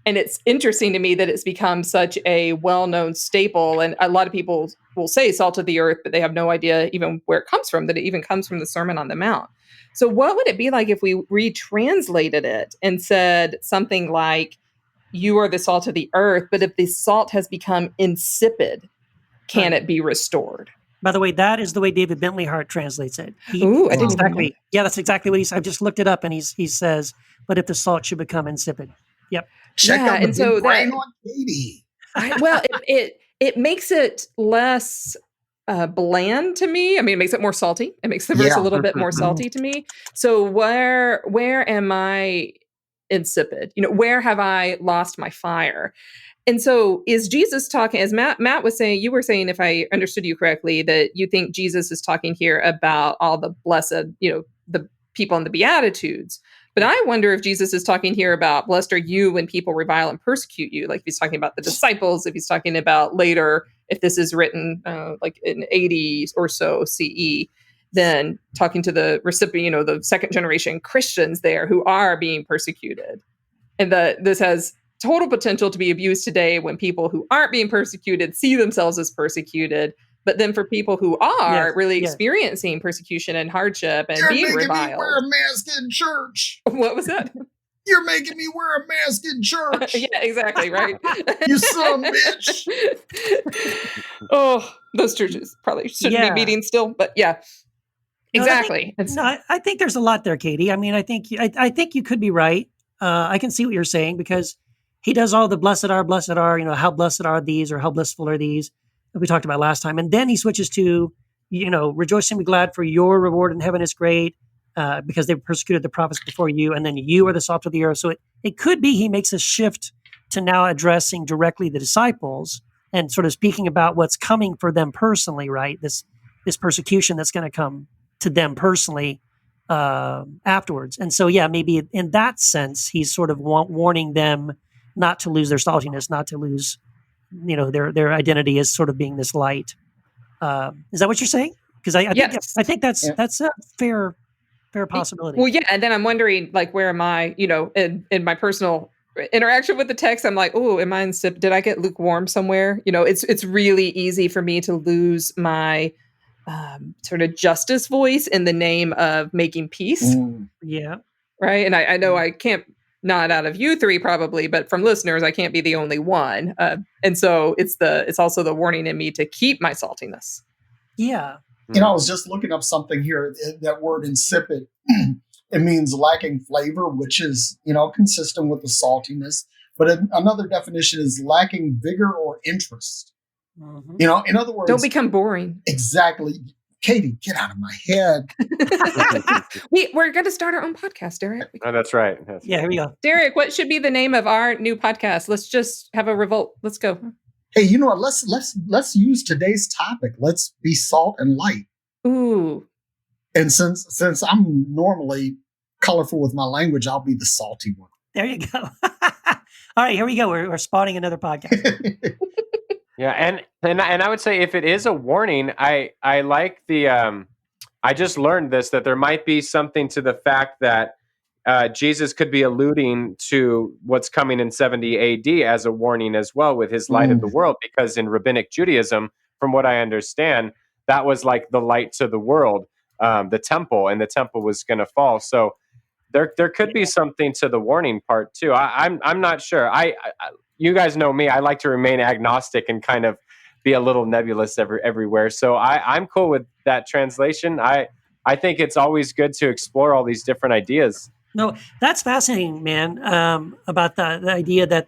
And it's interesting to me that it's become such a well-known staple. And a lot of people will say salt of the earth, but they have no idea even where it comes from, that it even comes from the Sermon on the Mount. So what would it be like if we retranslated it and said something like, you are the salt of the earth, but if the salt has become insipid, can it be restored? By the way, that is the way David Bentley Hart translates it. I didn't exactly. Yeah, that's exactly what I just looked it up, and he says, but if the salt should become insipid. Yep. Check out the big brain on Katie. It makes it less bland to me. I mean, it makes it more salty. It makes the verse a little bit more salty to me. So where am I insipid? Where have I lost my fire? And so is Jesus talking, as Matt was saying, you were saying, if I understood you correctly, that you think Jesus is talking here about all the blessed, the people in the Beatitudes. But I wonder if Jesus is talking here about blessed are you when people revile and persecute you, like if he's talking about the disciples, if he's talking about later, if this is written like in 80 or so CE. than talking to the recipient, the second generation Christians there who are being persecuted. And this has total potential to be abused today when people who aren't being persecuted see themselves as persecuted. But then for people who are really experiencing persecution and hardship and being reviled. You're making me wear a mask in church. What was that? You're making me wear a mask in church. Yeah, exactly, right? You son of a bitch. Oh, those churches probably shouldn't be meeting still, but yeah. Exactly. I think there's a lot there, Katie. I mean, I think you could be right. I can see what you're saying because he does all the blessed are, how blessed are these or how blissful are these that we talked about last time. And then he switches to, rejoice and be glad for your reward in heaven is great because they persecuted the prophets before you. And then you are the salt of the earth. So it could be he makes a shift to now addressing directly the disciples and sort of speaking about what's coming for them personally, right? This persecution that's going to come to them personally afterwards. And so, maybe in that sense, he's sort of warning them not to lose their saltiness, not to lose, their identity as sort of being this light. Is that what you're saying? Because I think that's a fair possibility. Well, yeah. And then I'm wondering, like, where am I, in my personal interaction with the text? I'm like, oh, am I did I get lukewarm somewhere? It's really easy for me to lose my sort of justice voice in the name of making peace. Yeah. Right. And I know I can't, not out of you three probably, but from listeners, I can't be the only one. And so it's also the warning in me to keep my saltiness. Yeah. I was just looking up something here. That word insipid, it means lacking flavor, which is, consistent with the saltiness. But another definition is lacking vigor or interest. Mm-hmm. In other words, don't become boring. Exactly. Katie, get out of my head. We're going to start our own podcast, Derek. Oh, that's right. Here we go. Derek, what should be the name of our new podcast? Let's just have a revolt. Let's go. Hey, you know what? Let's use today's topic. Let's be salt and light. Ooh. And since I'm normally colorful with my language, I'll be the salty one. There you go. All right, here we go. We're spawning another podcast. Yeah, and I would say if it is a warning, I like the I just learned that there might be something to the fact that Jesus could be alluding to what's coming in 70 AD as a warning as well with his light of the world, because in rabbinic Judaism, from what I understand, that was like the light to the world, the temple, and the temple was going to fall. So there could be something to the warning part too. I'm not sure. You guys know me. I like to remain agnostic and kind of be a little nebulous everywhere. So I'm cool with that translation. I think it's always good to explore all these different ideas. No, that's fascinating, man. About the idea that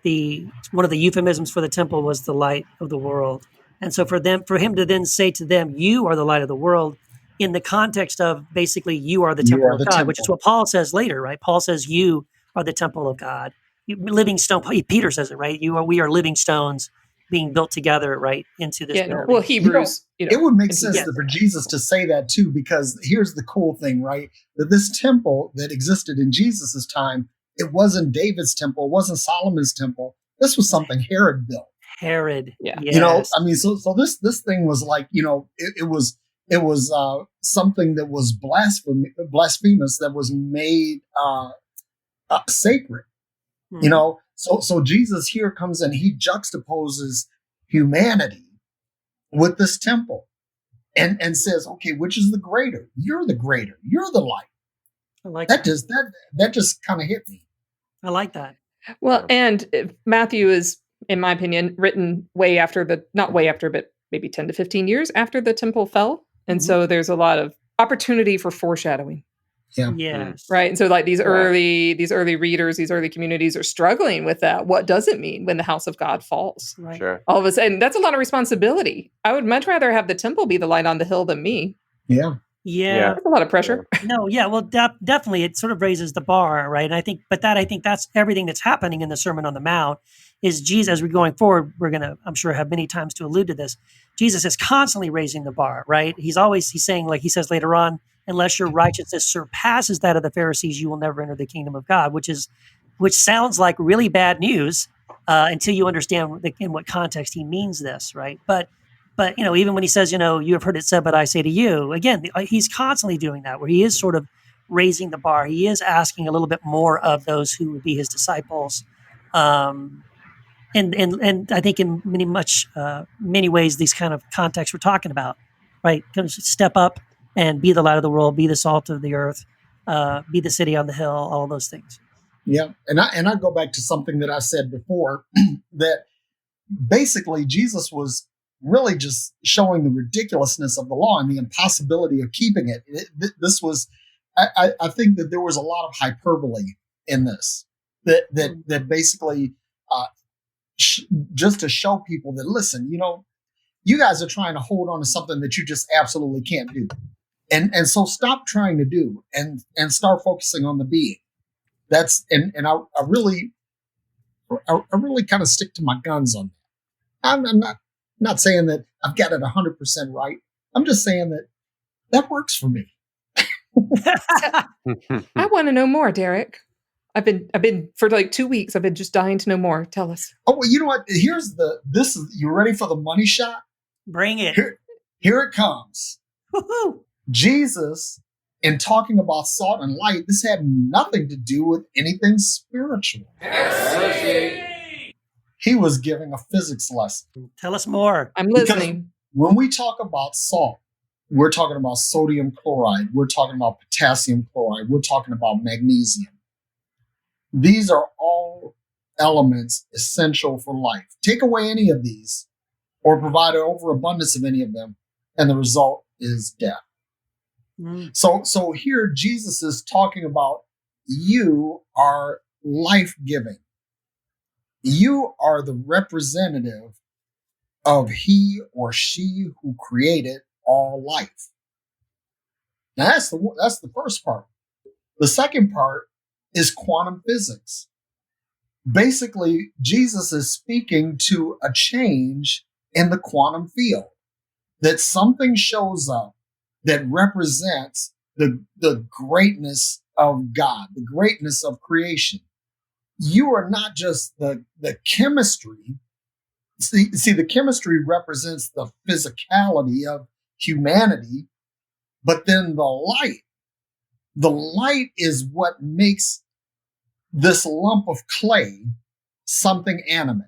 one of the euphemisms for the temple was the light of the world, and so for him to then say to them, "You are the light of the world," in the context of basically you are the temple of God, which is what Paul says later, right? Paul says you are the temple of God. Living stone. Peter says it, right? We are living stones being built together, right, into this building. Well, Hebrews. It would make sense for Jesus to say that too, because here's the cool thing, right? That this temple that existed in Jesus's time, it wasn't David's temple, it wasn't Solomon's temple. This was something Herod built. Herod, yeah. Yes. So this thing was like, it was something that was blasphemous, that was made sacred. So Jesus here comes in, he juxtaposes humanity with this temple and says, okay, which is the greater? You're the greater. You're the light. I like that. That just kind of hit me. I like that. Well, and Matthew is, in my opinion, written not way after, but maybe 10 to 15 years after the temple fell. And so there's a lot of opportunity for foreshadowing. Yeah. Yes. Right. And so like these early readers, these early communities are struggling with that. What does it mean when the house of God falls? Right. Sure. All of a sudden, that's a lot of responsibility. I would much rather have the temple be the light on the hill than me. Yeah. Yeah. That's a lot of pressure. No, yeah. Well, definitely it sort of raises the bar, right? And I think that's everything that's happening in the Sermon on the Mount is Jesus, as we're going forward, we're going to, I'm sure, have many times to allude to this. Jesus is constantly raising the bar, right? He's saying, like he says later on, unless your righteousness surpasses that of the Pharisees, you will never enter the kingdom of God, which sounds like really bad news until you understand in what context he means this, right? But But, even when he says, you have heard it said, but I say to you, again, he's constantly doing that, where he is sort of raising the bar. He is asking a little bit more of those who would be his disciples. And I think in many ways, these kind of contexts we're talking about, right? Step up and be the light of the world, be the salt of the earth, be the city on the hill, all of those things. Yeah. And I go back to something that I said before, that basically Jesus was really just showing the ridiculousness of the law and the impossibility of keeping it. This was, I think that there was a lot of hyperbole in this, that basically, just to show people that, listen, you guys are trying to hold on to something that you just absolutely can't do. And so stop trying to do and start focusing on the being. That's, and I really kind of stick to my guns on that. I'm not saying that I've got it 100% right. I'm just saying that works for me. I want to know more, Derek. I've been for like 2 weeks. I've been just dying to know more. Tell us. Oh, well, you know what? You ready for the money shot? Bring it. Here it comes. Woo-hoo. Jesus, in talking about salt and light, this had nothing to do with anything spiritual. He was giving a physics lesson. Tell us more. I'm listening. Because when we talk about salt, we're talking about sodium chloride. We're talking about potassium chloride. We're talking about magnesium. These are all elements essential for life. Take away any of these or provide an overabundance of any of them, and the result is death. Mm. So here Jesus is talking about you are life-giving. You are the representative of he or she who created all life. Now that's the first part. The second part is quantum physics. Basically, Jesus is speaking to a change in the quantum field, that something shows up that represents the greatness of God, the greatness of creation. You are not just the chemistry. See, the chemistry represents the physicality of humanity, but then the light is what makes this lump of clay something animate.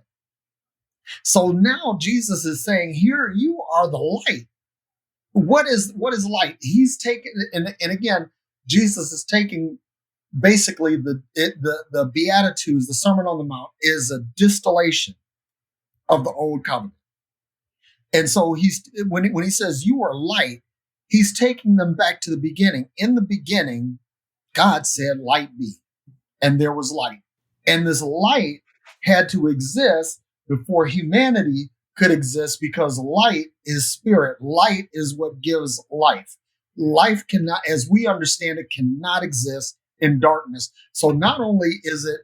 So now Jesus is saying, here you are the light. What is light? He's taking, and again, Jesus is taking basically the Beatitudes, the Sermon on the Mount, is a distillation of the old covenant. And so when he says you are light, he's taking them back to the beginning. In the beginning, God said, light be, and there was light. And this light had to exist before humanity could exist, because light is spirit. Light is what gives life. Life cannot, as we understand it, cannot exist in darkness. So not only is it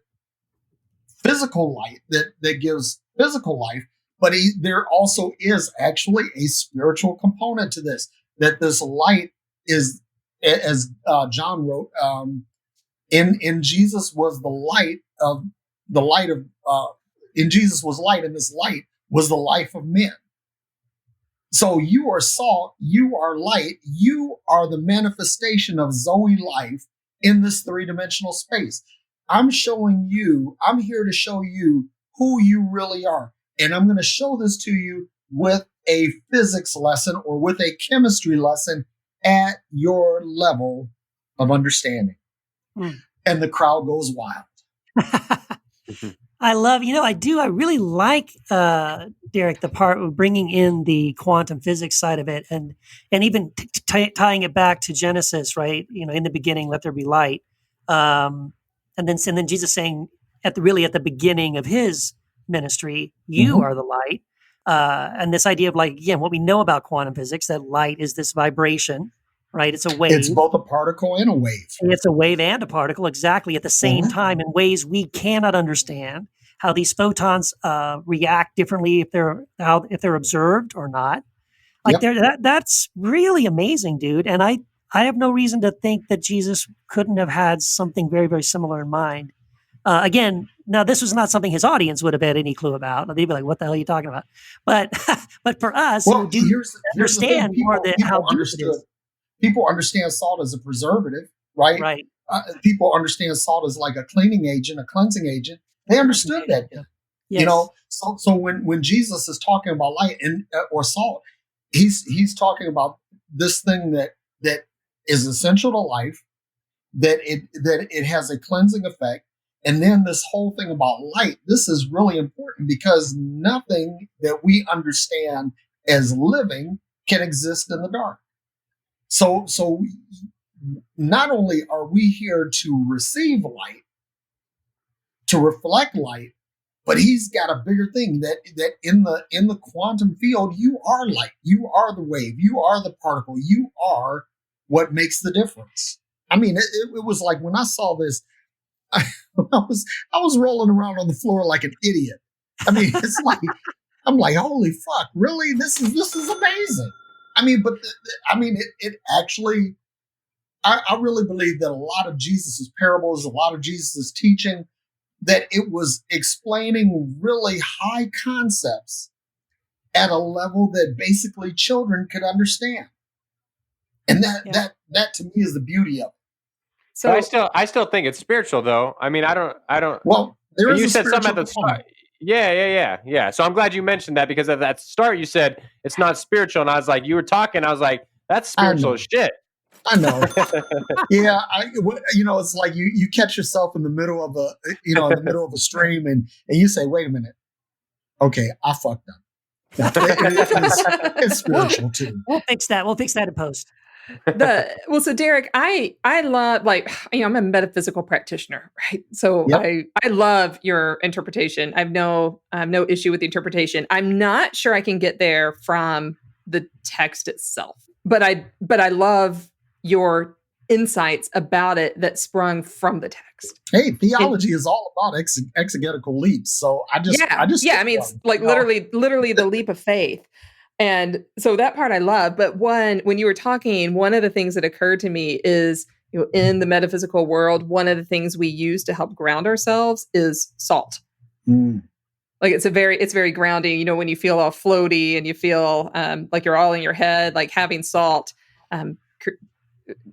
physical light that gives physical life, but there also is actually a spiritual component to this, that this light is, as John wrote, in Jesus was in Jesus was light, and this light was the life of men. So you are salt, you are light, you are the manifestation of Zoe life in this three-dimensional space. I'm here to show you who you really are. And I'm going to show this to you with a physics lesson or with a chemistry lesson at your level of understanding. Mm. And the crowd goes wild. I love, I really like, Derek, the part of bringing in the quantum physics side of it, and even tying it back to Genesis, right? In the beginning, let there be light. And then Jesus saying at the beginning of his ministry, you are the light. And this idea of again, what we know about quantum physics, that light is this vibration, right? It's a wave. It's both a particle and a wave. It's a wave and a particle exactly at the same time in ways we cannot understand. How these photons react differently if they're observed or not. That's really amazing, dude. And I have no reason to think that Jesus couldn't have had something very, very similar in mind. Again, now this was not something his audience would have had any clue about. They'd be like, "What the hell are you talking about?" But but for us, Well, who do here's the understand thing. more than how deep it understood. is. People understand salt as a preservative, right? Right. People understand salt as like a cleaning agent, a cleansing agent. They understood that. Yes. You know, so when Jesus is talking about light and or salt, he's talking about this thing that is essential to life, that it has a cleansing effect, and then this whole thing about light. This is really important because nothing that we understand as living can exist in the dark. So not only are we here to receive light, to reflect light, but he's got a bigger thing that in the quantum field, you are light, you are the wave, you are the particle, you are what makes the difference. I mean, it was like when I saw this, I was rolling around on the floor like an idiot. I mean, it's like I'm like, holy fuck, really? This is amazing. I mean, but it actually, I really believe that a lot of Jesus's parables, a lot of Jesus's teaching, that it was explaining really high concepts at a level that basically children could understand. And that to me is the beauty of it. So I still think it's spiritual though. I mean, I don't. Well, there is you a said something at the component. start. Yeah. So I'm glad you mentioned that because at that start you said it's not spiritual, and I was like, you were talking, I was like, that's spiritual as shit. I know. Yeah, it's like you catch yourself in the middle of a stream, and you say, "Wait a minute, okay, I fucked up." It's spiritual too. We'll fix that. We'll fix that in post. So Derek, I love, I'm a metaphysical practitioner, right? So yep. I love your interpretation. I have no issue with the interpretation. I'm not sure I can get there from the text itself, but I love your insights about it that sprung from the text. Hey, theology is all about exegetical leaps. So I just I mean, it's like literally the leap of faith. And so that part I love. But when you were talking, one of the things that occurred to me is, in the metaphysical world, one of the things we use to help ground ourselves is salt. Mm. Like it's very grounding. When you feel all floaty and you feel like you're all in your head, like having salt,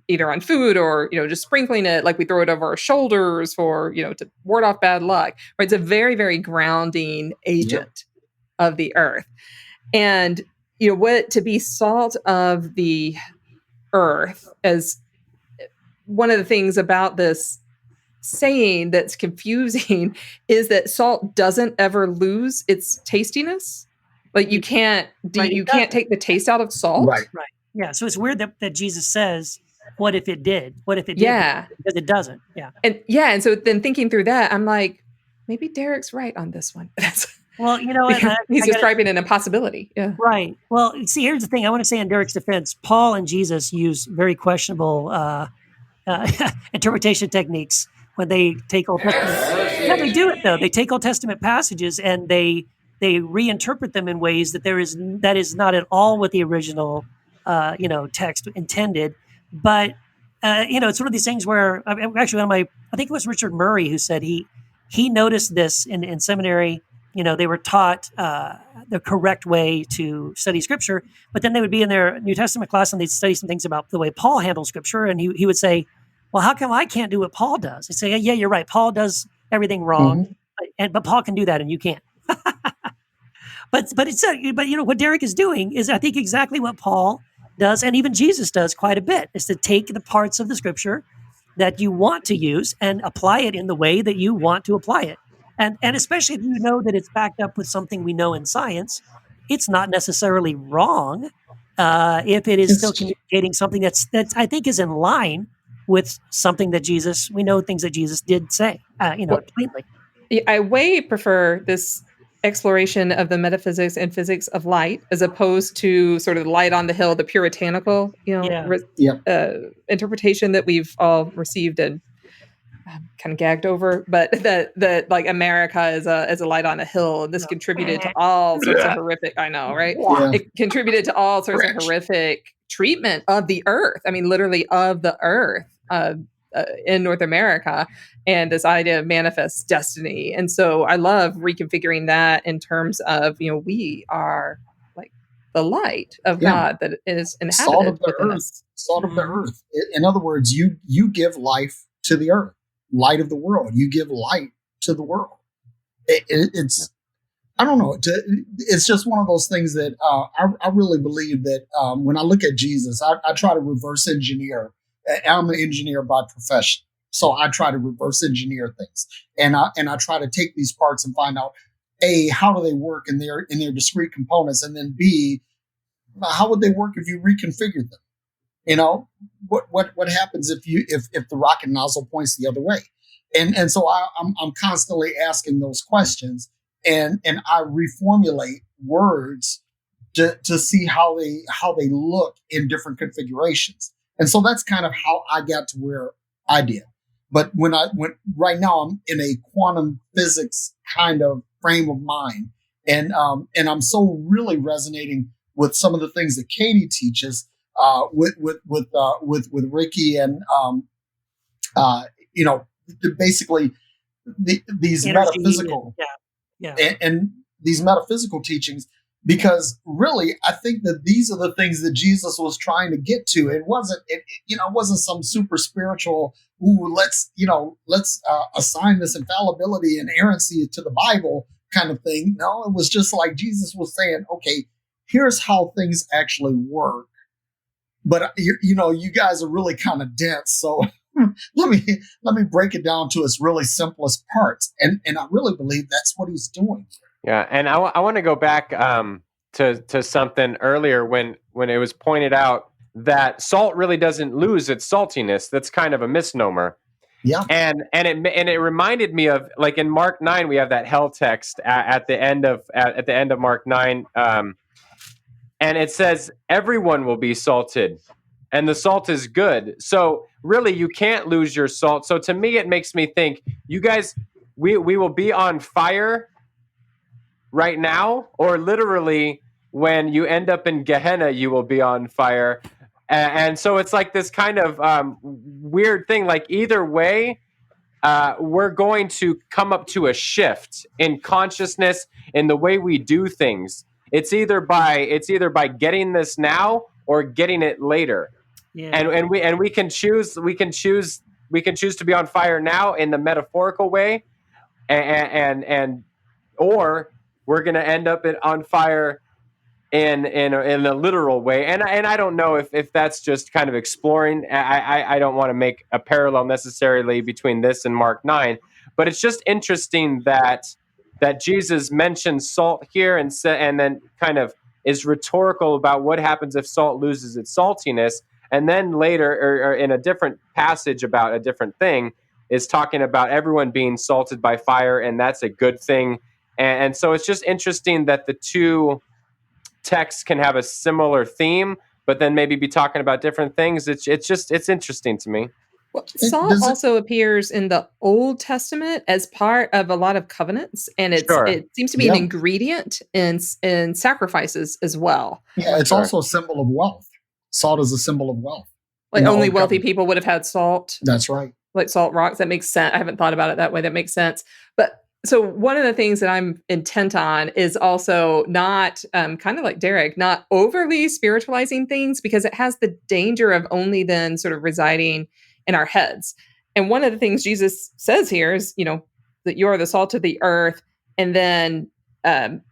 either on food or, just sprinkling it, like we throw it over our shoulders for, to ward off bad luck. Right? It's a very, very grounding agent of the earth. And, what to be salt of the earth, as one of the things about this saying that's confusing is that salt doesn't ever lose its tastiness. Like you can't take the taste out of salt. Right. Yeah. So it's weird that Jesus says, what if it did? What if it did? Yeah. Because it doesn't. Yeah. And so then thinking through that, I'm like, maybe Derek's right on this one. Well, he's describing an impossibility. Yeah. Right. Well, see, here's the thing. I want to say in Derek's defense, Paul and Jesus use very questionable interpretation techniques when they take Old Testament. Yeah, they do it though. They take Old Testament passages and they reinterpret them in ways that is not at all what the original text intended. But it's one of these things where actually I think it was Richard Murray who said he noticed this in seminary. They were taught the correct way to study Scripture, but then they would be in their New Testament class and they'd study some things about the way Paul handles Scripture, and he would say, "Well, how come I can't do what Paul does?" He'd say, "Yeah, you're right. Paul does everything wrong, but Paul can do that, and you can't." but what Derek is doing is, I think, exactly what Paul does, and even Jesus does quite a bit, is to take the parts of the Scripture that you want to use and apply it in the way that you want to apply it. And especially if you know that it's backed up with something we know in science, it's not necessarily wrong if it is still communicating something that I think is in line with something that we know things that Jesus did say, plainly. I way prefer this exploration of the metaphysics and physics of light as opposed to sort of light on the hill, the puritanical, interpretation that we've all received and kind of gagged over, but that like America is a light on a hill, and this contributed to all sorts of horrific. I know, right? Yeah. It contributed to all sorts of horrific treatment of the earth. I mean, literally of the earth. in North America, and this idea of manifest destiny. And so I love reconfiguring that in terms of, we are like the light of Yeah. God that is Salt inhabited of the within earth. us. Salt of the Mhm. earth. In other words, you give life to the earth, light of the world. You give light to the world. It's I don't know. It's just one of those things that I really believe that when I look at Jesus, I try to reverse engineer. I'm an engineer by profession, so I try to reverse engineer things, and I try to take these parts and find out A, how do they work in their discrete components, and then B, how would they work if you reconfigured them? What happens if the rocket nozzle points the other way? And so I'm constantly asking those questions, and I reformulate words to see how they look in different configurations. And so that's kind of how I got to where I did. But when right now I'm in a quantum physics kind of frame of mind, and I'm so really resonating with some of the things that Katie teaches with Ricky, and basically these Energy metaphysical and these metaphysical teachings, because really I think that these are the things that Jesus was trying to get to. It wasn't some super spiritual, let's assign this infallibility and inerrancy to the Bible kind of thing. No, it was just like Jesus was saying, okay, here's how things actually work. But you guys are really kind of dense, so let me break it down to its really simplest parts, and I really believe that's what he's doing. Yeah, and I want to go back to something earlier when it was pointed out that salt really doesn't lose its saltiness. That's kind of a misnomer. Yeah, and it reminded me of, like, in Mark 9 we have that hell text at the end of Mark 9. And it says everyone will be salted, and the salt is good. So really, you can't lose your salt. So to me, it makes me think, you guys, we will be on fire right now, or literally when you end up in Gehenna, you will be on fire. And so it's like this kind of weird thing. Like, either way, we're going to come up to a shift in consciousness in the way we do things. It's either by getting this now or getting it later. Yeah. And we can choose to be on fire now in the metaphorical way, and or we're going to end up on fire in a literal way. And I don't know if that's just kind of exploring. I don't want to make a parallel necessarily between this and Mark 9, but it's just interesting that Jesus mentions salt here, and then kind of is rhetorical about what happens if salt loses its saltiness, and then later, or in a different passage about a different thing, is talking about everyone being salted by fire, and that's a good thing. And so it's just interesting that the two texts can have a similar theme, but then maybe be talking about different things. It's interesting to me. Well, salt also appears in the Old Testament as part of a lot of covenants, and it seems to be an ingredient in sacrifices as well. Yeah, it's also a symbol of wealth. Salt is a symbol of wealth. Like, only wealthy people would have had salt. That's right. Like salt rocks. That makes sense. I haven't thought about it that way. That makes sense. But so one of the things that I'm intent on is also not, kind of like Derek, not overly spiritualizing things, because it has the danger of only then sort of residing in our heads. And one of the things Jesus says here is, that you are the salt of the earth. And then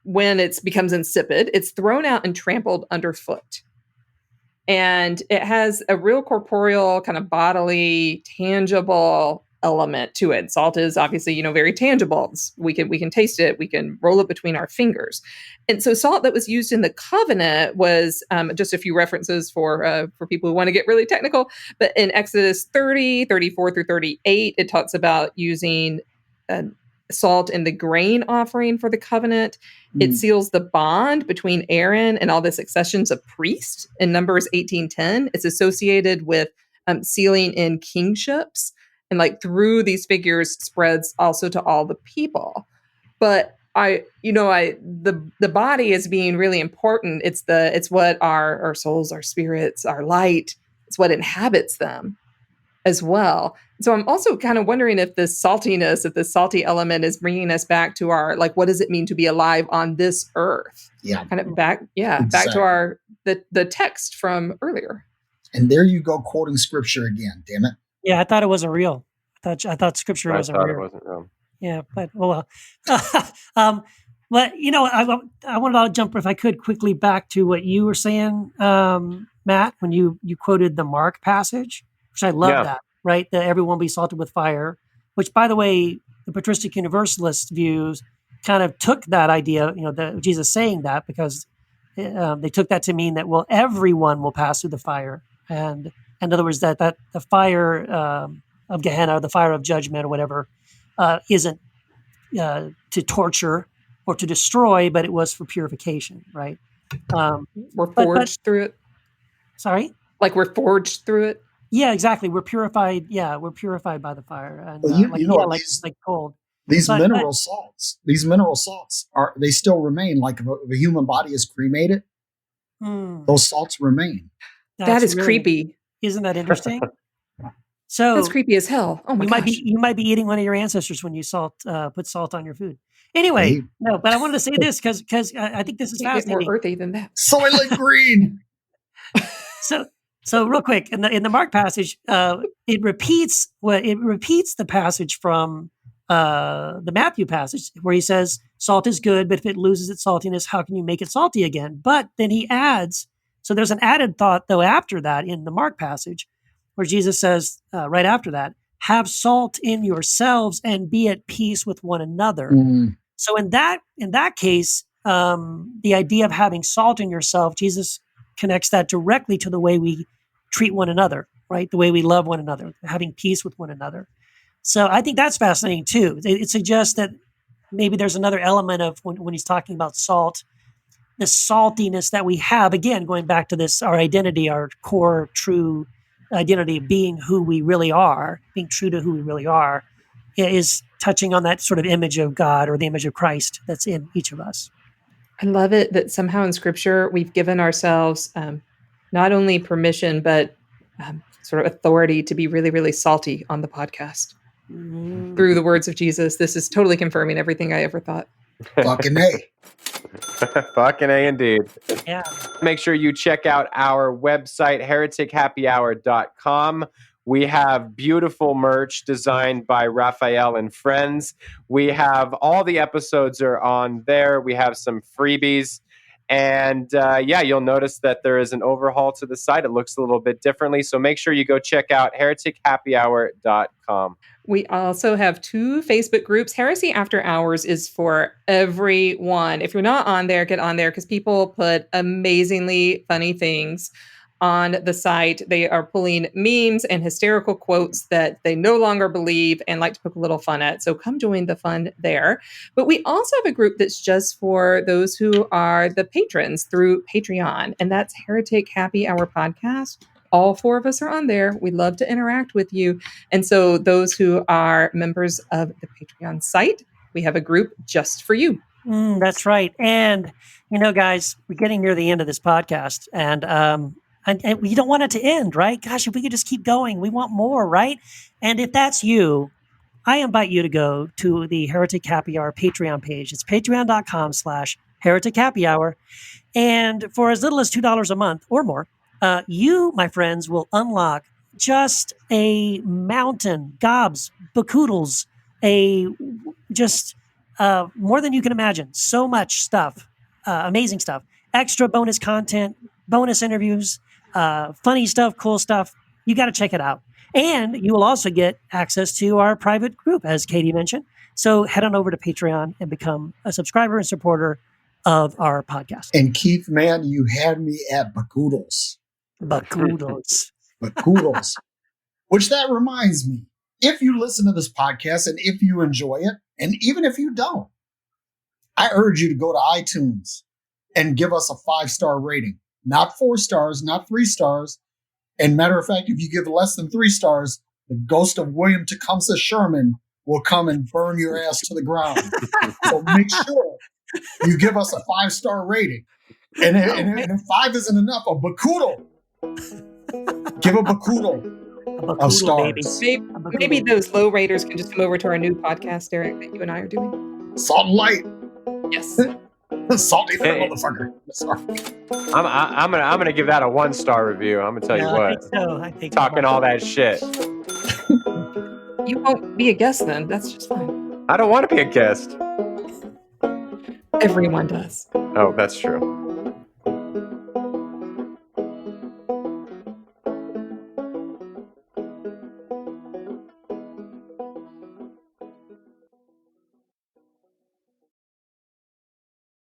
when it becomes insipid, it's thrown out and trampled underfoot. And it has a real corporeal, kind of bodily, tangible element to it. Salt is obviously, very tangible. We can taste it. We can roll it between our fingers. And so salt that was used in the covenant was, just a few references for people who want to get really technical. But in Exodus 30, 34 through 38, it talks about using salt in the grain offering for the covenant. It seals the bond between Aaron and all the successions of priests. In Numbers 18:10, it's associated with sealing in kingships, and like through these figures spreads also to all the people. But the body is being really important. It's what our souls, our spirits, our light, it's what inhabits them as well. So I'm also kind of wondering if this saltiness, if this salty element is bringing us back to our, like, what does it mean to be alive on this earth? Yeah. Kind of back to Exactly. our, the text from earlier. And there you go, quoting scripture again, damn it. Yeah, I thought it wasn't real. I thought scripture wasn't it real. wasn't real. Yeah, but well. But I wanted to jump, if I could, quickly back to what you were saying, Matt, when you quoted the Mark passage, which I love that, right? That everyone be salted with fire, which, by the way, the patristic universalist views kind of took that idea, Jesus saying that, because they took that to mean that, well, everyone will pass through the fire. And in other words, that the fire of Gehenna, the fire of judgment or whatever, isn't to torture or to destroy, but it was for purification, right? We're forged through it. Sorry? Like we're forged through it? Yeah, exactly. We're purified. Yeah, we're purified by the fire. And Well, like cold. These mineral salts they still remain. Like if a human body is cremated, those salts remain. That is creepy. Isn't that interesting? So that's creepy as hell. Oh my gosh. You might be eating one of your ancestors when you put salt on your food. Anyway, no, but I wanted to say this because I think this is fascinating. More earthy than that. Soylent Green. So real quick, in the Mark passage, it repeats the passage from the Matthew passage where he says, "Salt is good, but if it loses its saltiness, how can you make it salty again?" But then he adds, so there's an added thought though after that in the Mark passage, where Jesus says right after that, "Have salt in yourselves and be at peace with one another." Mm. So in that case, the idea of having salt in yourself, Jesus connects that directly to the way we treat one another, right? The way we love one another, having peace with one another. So I think that's fascinating too. It suggests that maybe there's another element of when he's talking about salt, the saltiness that we have, again, going back to this, our identity, our core true identity of being who we really are, being true to who we really are, is touching on that sort of image of God or the image of Christ that's in each of us. I love it that somehow in scripture, we've given ourselves not only permission, but sort of authority to be really, really salty on the podcast through the words of Jesus. This is totally confirming everything I ever thought. Fucking A. Fucking A indeed. Yeah. Make sure you check out our website, heretichappyhour.com. We have beautiful merch designed by Raphael and friends. We have all the episodes are on there. We have some freebies. And you'll notice that there is an overhaul to the site. It looks a little bit differently. So make sure you go check out heretichappyhour.com. We also have 2 Facebook groups. Heresy After Hours is for everyone. If you're not on there, get on there because people put amazingly funny things on the site. They are pulling memes and hysterical quotes that they no longer believe and like to poke a little fun at. So come join the fun there. But we also have a group that's just for those who are the patrons through Patreon, and that's Heretic Happy Hour Podcast. All 4 of us are on there. We love to interact with you. And so those who are members of the Patreon site, we have a group just for you. That's right. And, guys, we're getting near the end of this podcast. And we don't want it to end, right? Gosh, if we could just keep going, we want more, right? And if that's you, I invite you to go to the Heretic Happy Hour Patreon page. It's patreon.com/Heretic Happy Hour. And for as little as $2 a month or more, you, my friends, will unlock just a mountain, gobs, bacoodles, more than you can imagine. So much stuff, amazing stuff, extra bonus content, bonus interviews, funny stuff, cool stuff. You got to check it out. And you will also get access to our private group, as Katie mentioned. So head on over to Patreon and become a subscriber and supporter of our podcast. And Keith, man, you had me at bacoodles. Bacoodles. Bacoodles. Which that reminds me, if you listen to this podcast and if you enjoy it, and even if you don't, I urge you to go to iTunes and give us a 5-star rating. Not 4 stars, not 3 stars. And matter of fact, if you give less than 3 stars, the ghost of William Tecumseh Sherman will come and burn your ass to the ground. So make sure you give us a 5-star rating. And if 5 isn't enough, a bacoodle. Give a bacoodle. Bakula, of baby. stars. Maybe, A Bakula. maybe those low raters can just come over to our new podcast, Derek, that you and I are doing. Salt and light. Yes. Salty little Hey. motherfucker. Sorry. I'm gonna give that a 1-star review. I'm gonna tell you Yeah, what. I think so. I think Talking all that shit. You won't be a guest then. That's just fine. I don't want to be a guest. Everyone does. Oh, that's true.